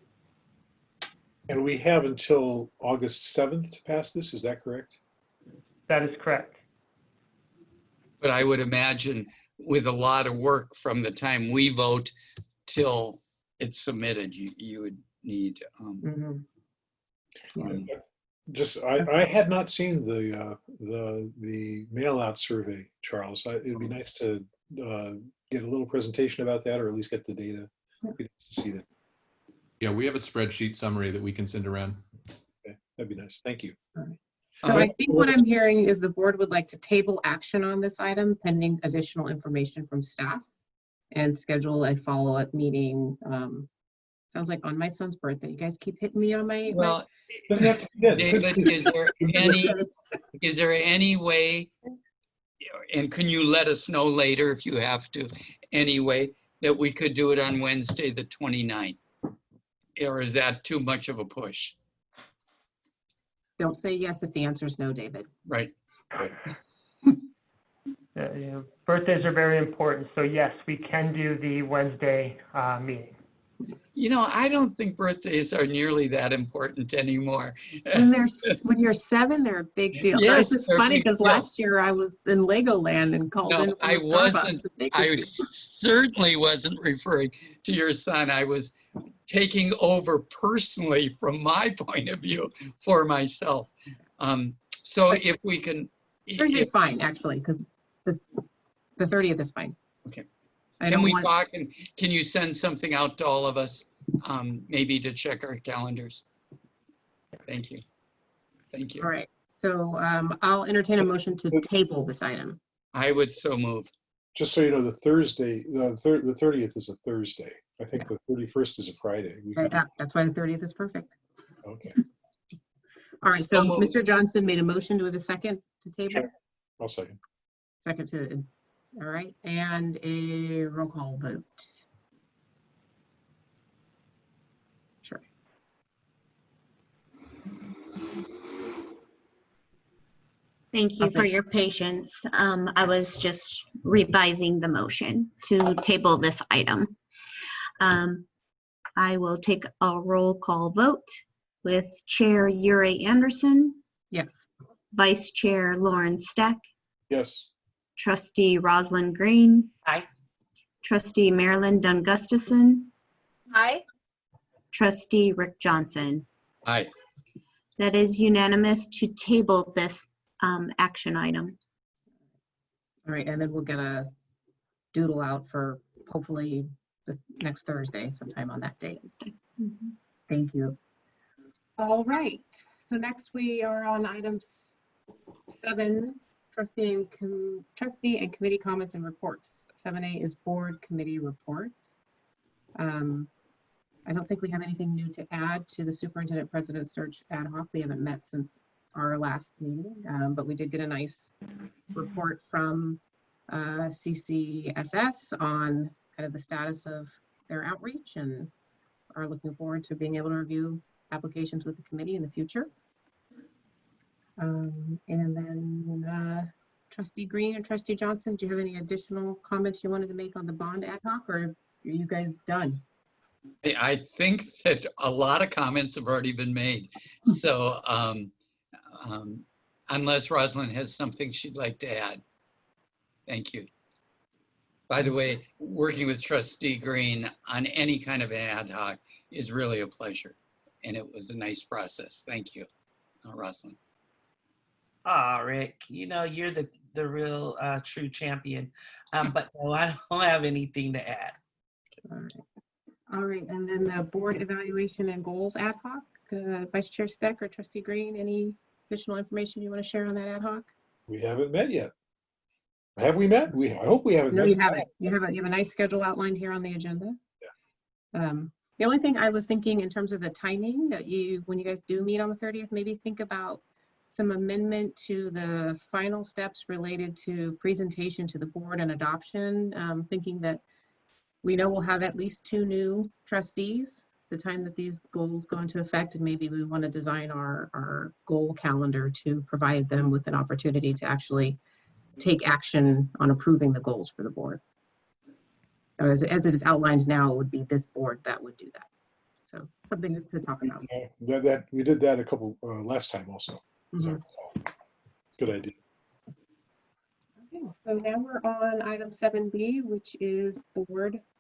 And we have until August 7th to pass this, is that correct? That is correct. But I would imagine with a lot of work from the time we vote till it's submitted, you would need. Just, I had not seen the mail out survey, Charles. It'd be nice to get a little presentation about that, or at least get the data. To see that. Yeah, we have a spreadsheet summary that we can send around. Okay, that'd be nice. Thank you. All right. So I think what I'm hearing is the board would like to table action on this item pending additional information from staff and schedule a follow-up meeting. Sounds like on my son's birthday. You guys keep hitting me on my. Well, David, is there any way, and can you let us know later if you have to, anyway, that we could do it on Wednesday, the 29th? Or is that too much of a push? Don't say yes if the answer is no, David. Right. Yeah, birthdays are very important. So yes, we can do the Wednesday meeting. You know, I don't think birthdays are nearly that important anymore. When you're 7, they're a big deal. Yes, It's just funny because last year I was in Legoland and called in from I Starbucks. certainly wasn't referring to your son. I was taking over personally from my point of view for myself. So if we can. Thursday's fine, actually, because the 30th is fine. Okay. Can we talk, and can you send something out to all of us, maybe to check our calendars? Thank you. Thank you. All right. So I'll entertain a motion to table this item. I would so move. Just so you know, the 30th is a Thursday. I think the 31st is a Friday. That's why the 30th is perfect. Okay. All right. So Mr. Johnson made a motion. Do we have a second to table? Sure. I'll second. Second to. All right, and a roll call vote. Sure. Thank you for your patience. I was just revising the motion to table this item. I will take a roll call vote with Chair Uri Anderson, Yes. Vice Chair Lauren Steck, Yes. Trustee Rosalind Green, Aye. Trustee Marilyn Dunn Gustafson, Aye. Trustee Rick Johnson. Aye. That is unanimous to table this action item. All right, and then we'll get a doodle out for hopefully the next Thursday, sometime on that date. Thank you. All right, so next we are on item 7, trustee and committee comments and reports. 7A is board committee reports. I don't think we have anything new to add to the superintendent president search ad hoc. We haven't met since our last meeting, but we did get a nice report from CCSS on kind of the status of their outreach, and are looking forward to being able to review applications with the committee in the future. And then Trustee Green and Trustee Johnson, do you have any additional comments you wanted to make on the bond ad hoc, or are you guys done? I think that a lot of comments have already been made. So unless Rosalind has something she'd like to add. Thank you. By the way, working with Trustee Green on any kind of an ad hoc is really a pleasure. And it was a nice process. Thank you, Rosalind. Oh, Rick, you know, you're the real true champion. But no, I don't have anything to add. All right, and then the board evaluation and goals ad hoc, Vice Chair Steck or Trustee Green, any additional information you want to share on that ad hoc? We haven't met yet. Have we met? I hope we haven't No, met. you haven't. You have a nice schedule outlined here on the agenda. Yeah. The only thing I was thinking in terms of the timing that when you guys do meet on the 30th, maybe think about some amendment to the final steps related to presentation to the board and adoption, thinking that we know we'll have at least 2 new trustees the time that these goals go into effect, and maybe we want to design our goal calendar to provide them with an opportunity to actually take action on approving the goals for the board. As it is outlined now, it would be this board that would do that. So something to talk about. Yeah, that we did that a couple last time also. Mm-hmm. So, good idea. Okay, so now we're on item 7B, which is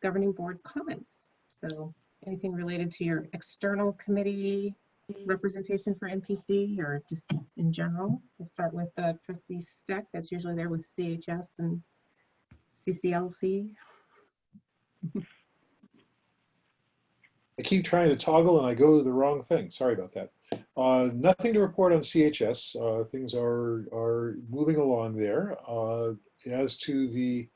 governing board comments. So anything related to your external committee representation for MPC, or just in general? We'll start with Trustee Steck. That's usually there with CHS and CCLC. I keep trying to toggle and I go to the wrong thing. Sorry about that. Nothing to report on CHS. Things are moving along there. As to the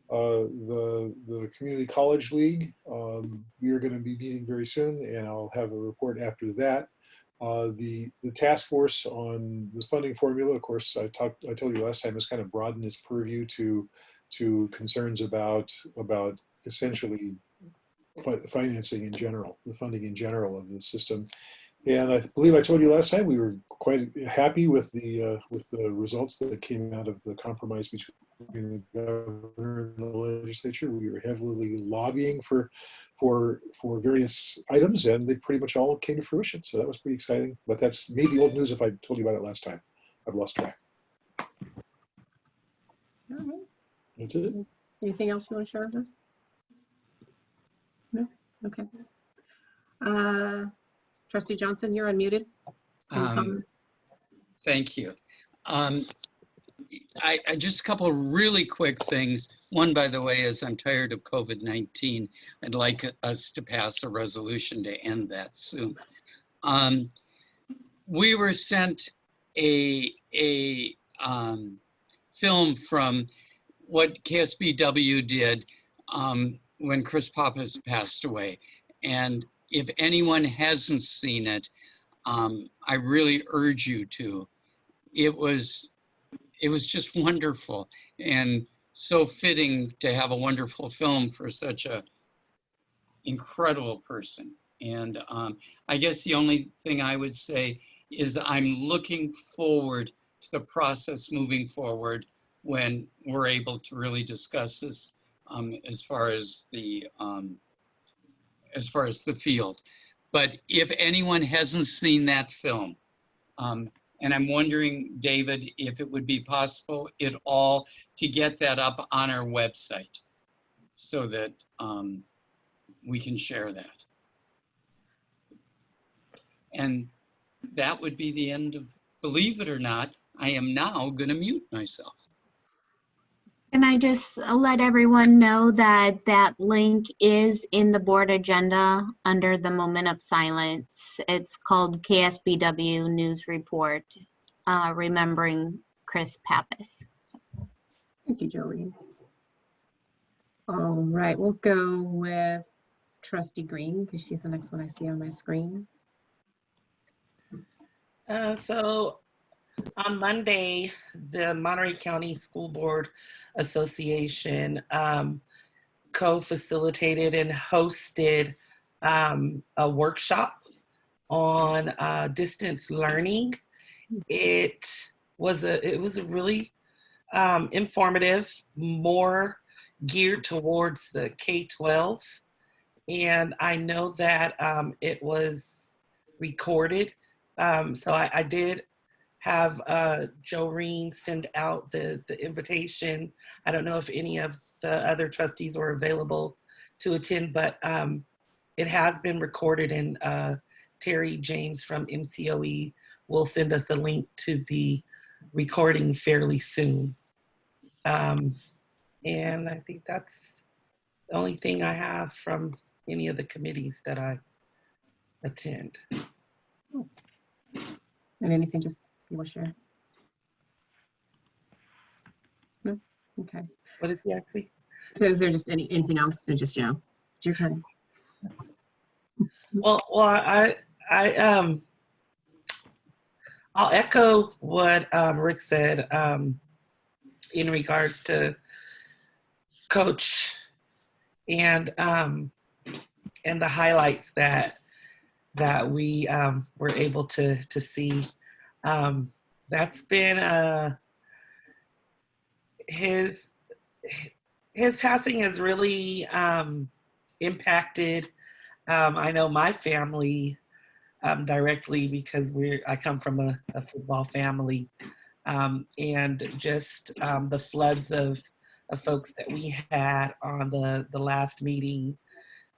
Community College League, we are going to be meeting very soon, and I'll have a report after that. The task force on the funding formula, of course, I told you last time, has kind of broadened its purview to concerns about essentially financing in general, the funding in general of the system. And I believe I told you last time we were quite happy with the results that came out of the compromise between the governor and the legislature. We were heavily lobbying for various items, and they pretty much all came to fruition. So that was pretty exciting. But that's maybe old news if I told you about it last time. I've lost track. All right. That's it. Anything else you want to share with us? No? Okay. Trustee Johnson, you're unmuted. Thank you. I just a couple of really quick things. One, by the way, is I'm tired of COVID-19. I'd like us to pass a resolution to end that soon. We were sent a film from what KSBW did when Chris Pappas passed away. And if anyone hasn't seen it, I really urge you to. It was just wonderful and so fitting to have a wonderful film for such a incredible person. And I guess the only thing I would say is I'm looking forward to the process moving forward when we're able to really discuss this as far as the field. But if anyone hasn't seen that film, and I'm wondering, David, if it would be possible at all to get that up on our website so that we can share that. And that would be the end of, believe it or not, I am now going to mute myself. Can I just let everyone know that that link is in the board agenda under the moment of silence. It's called KSBW News Report, remembering Chris Pappas. Thank you, Jolene. All right, we'll go with Trustee Green because she's the next one I see on my screen. So on Monday, the Monterey County School Board Association co-facilitated and hosted a workshop on distance learning. It was a really informative, more geared towards the K-12, and I know that it was recorded. So I did have Joreen send out the invitation. I don't know if any of the other trustees were available to attend, but it has been recorded, and Terry James from MCOE will send us a link to the recording fairly soon. And I think that's the only thing I have from any of the committees that I attend. And anything just you want to share? No? Okay. What is the actually? So is there just anything else? Or just, it's your turn. Well, I'll echo what Rick said in regards to Coach and the highlights that we were able to see. That's been his passing has really impacted I know my family directly because I come from a football family, and just the floods of folks that we had on the last meeting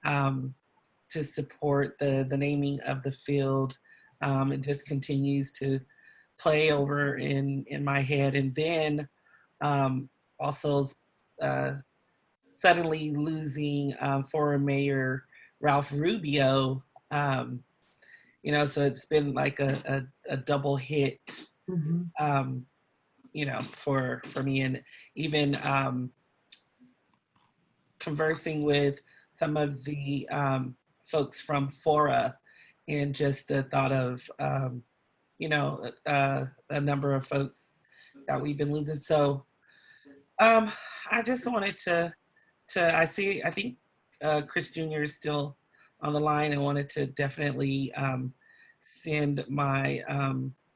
to support the naming of the field. It just continues to play over in my head. And then also suddenly losing former Mayor Ralph Rubio, so it's been like a double hit, for me. And even conversing with some of the folks from Fora, and just the thought of, a number of folks that we've been losing. So I just wanted to I think Chris Jr. is still on the line. I wanted to definitely send my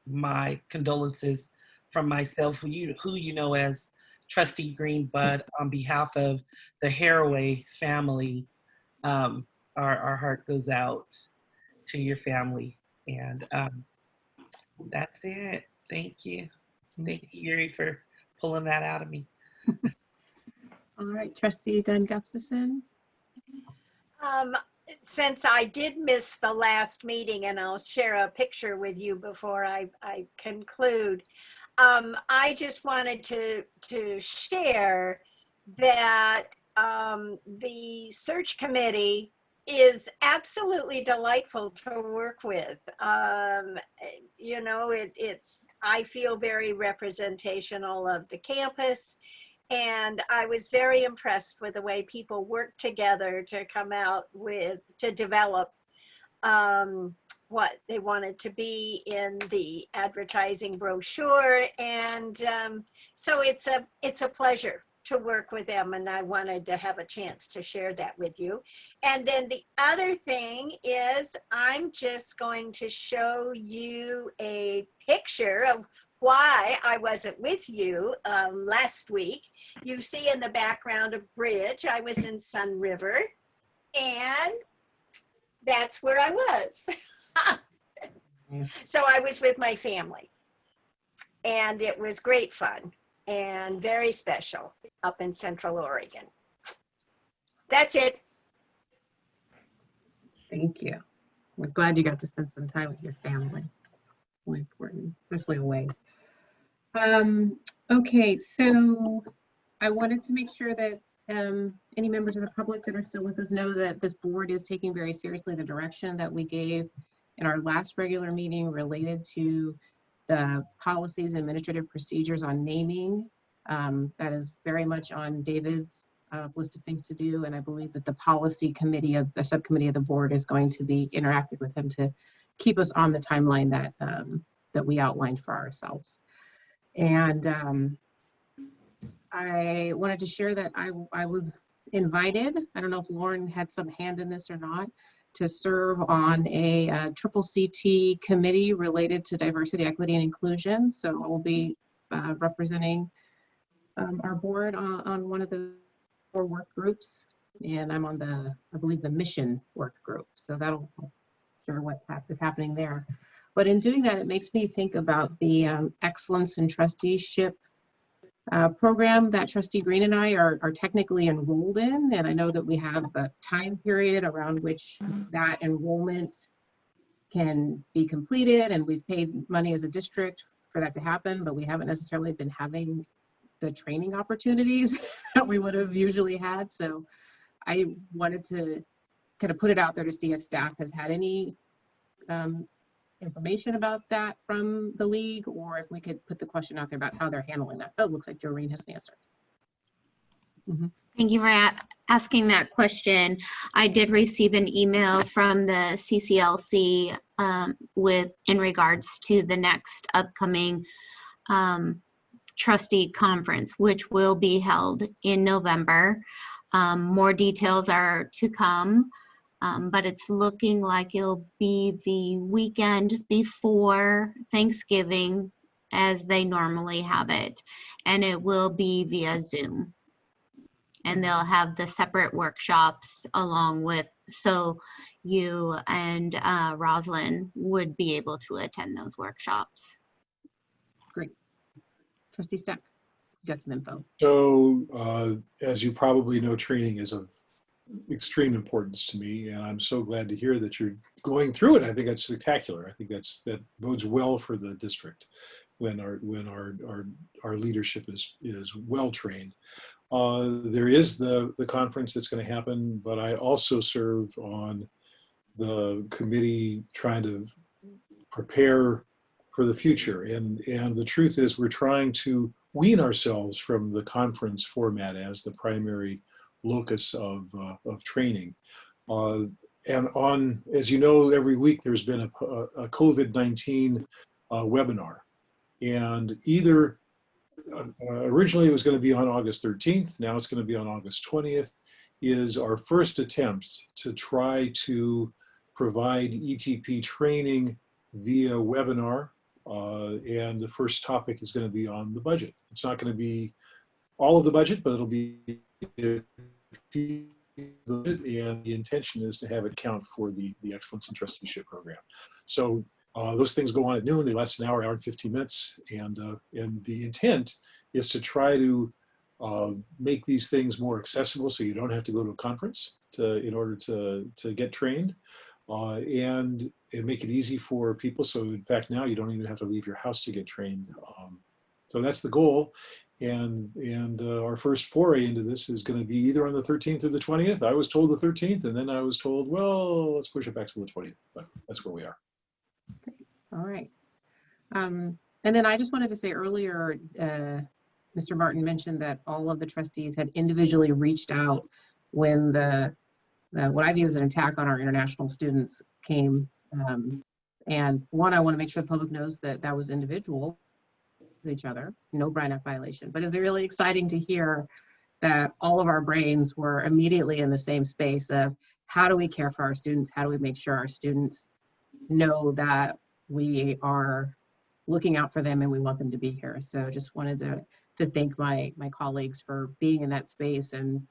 my condolences from myself, who you know as Trustee Green, but on behalf of the Haraway family, our heart goes out to your family. And that's it. Thank you. Thank you, Yuri, for pulling that out of me. All right, Trustee Dunn Gustafson. Since I did miss the last meeting, and I'll share a picture with you before I conclude, I just wanted to share that the search committee is absolutely delightful to work with. It's I feel very representational of the campus. And I was very impressed with the way people work together to come out to develop what they wanted to be in the advertising brochure. And so it's a pleasure to work with them, and I wanted to have a chance to share that with you. And then the other thing is I'm just going to show you a picture of why I wasn't with you last week. You see in the background a bridge. I was in Sun River, and that's where I was. So I was with my family, and it was great fun and very special up in Central Oregon. That's it. Thank you. We're glad you got to spend some time with your family. It's really important, especially away. Okay, so I wanted to make sure that any members of the public that are still with us know that this board is taking very seriously the direction that we gave in our last regular meeting related to the policies and administrative procedures on naming. That is very much on David's list of things to do, and I believe that the policy committee of the subcommittee of the board is going to be interactive with him to keep us on the timeline that that we outlined for ourselves. And I wanted to share that I was invited, I don't know if Lauren had some hand in this or not, to serve on a triple CT committee related to diversity, equity, and inclusion. So I will be representing our board on one of the 4 work groups, and I'm on the, I believe, the mission work group. So that'll share what is happening there. But in doing that, it makes me think about the Excellence in Trusteeship program that Trustee Green and I are technically enrolled in. And I know that we have a time period around which that enrollment can be completed, and we've paid money as a district for that to happen, but we haven't necessarily been having the training opportunities that we would have usually had. So I wanted to kind of put it out there to see if staff has had any information about that from the league, or if we could put the question out there about how they're handling that. Oh, it looks like Doreen has an answer. Thank you for asking that question. I did receive an email from the CCLC in regards to the next upcoming trustee conference, which will be held in November. More details are to come. But it's looking like it'll be the weekend before Thanksgiving as they normally have it. And it will be via Zoom. And they'll have the separate workshops along with, so you and Rosalind would be able to attend those workshops. Great. Trustee Stack, you got some info. So as you probably know, training is of extreme importance to me, and I'm so glad to hear that you're going through it. I think that's spectacular. I think that bodes well for the district when our leadership is well trained. There is the conference that's going to happen, but I also serve on the committee trying to prepare for the future. And the truth is, we're trying to wean ourselves from the conference format as the primary locus of training. And as you know, every week there's been a COVID-19 webinar. And either originally it was going to be on August 13th, now it's going to be on August 20th, is our first attempt to try to provide ETP training via webinar. And the first topic is going to be on the budget. It's not going to be all of the budget, but it'll be and the intention is to have it count for the Excellence in Trusteeship program. So those things go on at noon. They last an hour and 15 minutes. And the intent is to try to make these things more accessible so you don't have to go to a conference in order to get trained, and make it easy for people. So in fact, now you don't even have to leave your house to get trained. So that's the goal. And our first foray into this is going to be either on the 13th or the 20th. I was told the 13th, and then I was told, well, let's push it back to the 20th. But that's where we are. All right. And then I just wanted to say earlier, Mr. Martin mentioned that all of the trustees had individually reached out when what I view as an attack on our international students came. And one, I want to make sure the public knows that that was individual with each other, no Bryan Act violation. But it's really exciting to hear that all of our brains were immediately in the same space of how do we care for our students? How do we make sure our students know that we are looking out for them and we want them to be here? So just wanted to thank my colleagues for being in that space and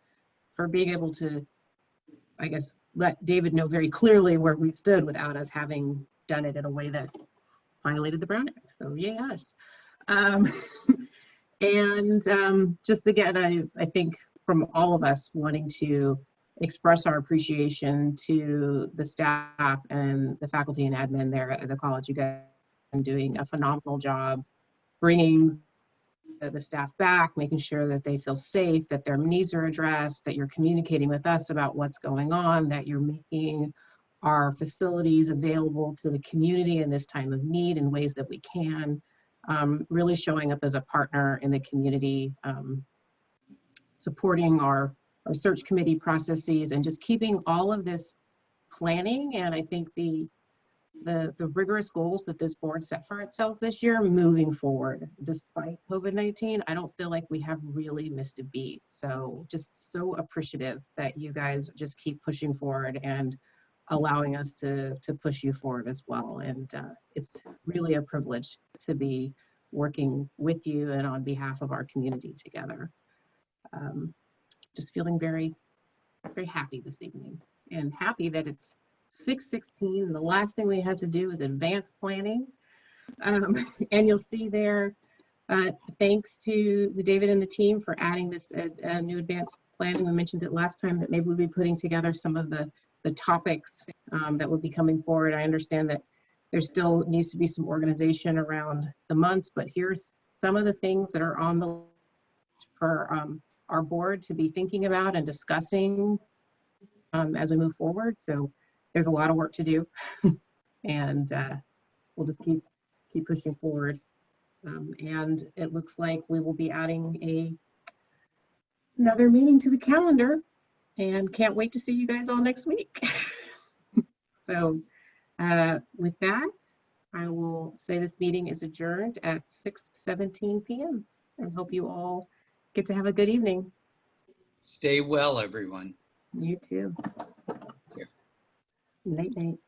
for being able to, I guess, let David know very clearly where we stood without us having done it in a way that violated the Brown Act. So yes. Just again, I think from all of us wanting to express our appreciation to the staff and the faculty and admin there at the college. You guys are doing a phenomenal job bringing the staff back, making sure that they feel safe, that their needs are addressed, that you're communicating with us about what's going on, that you're making our facilities available to the community in this time of need in ways that we can. Really showing up as a partner in the community, supporting our search committee processes, and just keeping all of this planning. And I think the rigorous goals that this board set for itself this year moving forward, despite COVID-19, I don't feel like we have really missed a beat. So just so appreciative that you guys just keep pushing forward and allowing us to push you forward as well. And it's really a privilege to be working with you and on behalf of our community together. Just feeling very, very happy this evening, and happy that it's 6:16 and the last thing we have to do is advanced planning. And you'll see there, thanks to David and the team for adding this new advanced planning. We mentioned it last time that maybe we'll be putting together some of the topics that will be coming forward. I understand that there still needs to be some organization around the months, but here's some of the things that are on the list for our board to be thinking about and discussing as we move forward. So there's a lot of work to do, and we'll just keep pushing forward. And it looks like we will be adding another meeting to the calendar, and can't wait to see you guys all next week. So with that, I will say this meeting is adjourned at 6:17 p.m. and hope you all get to have a good evening. Stay well, everyone. You too. Yeah. Night, night.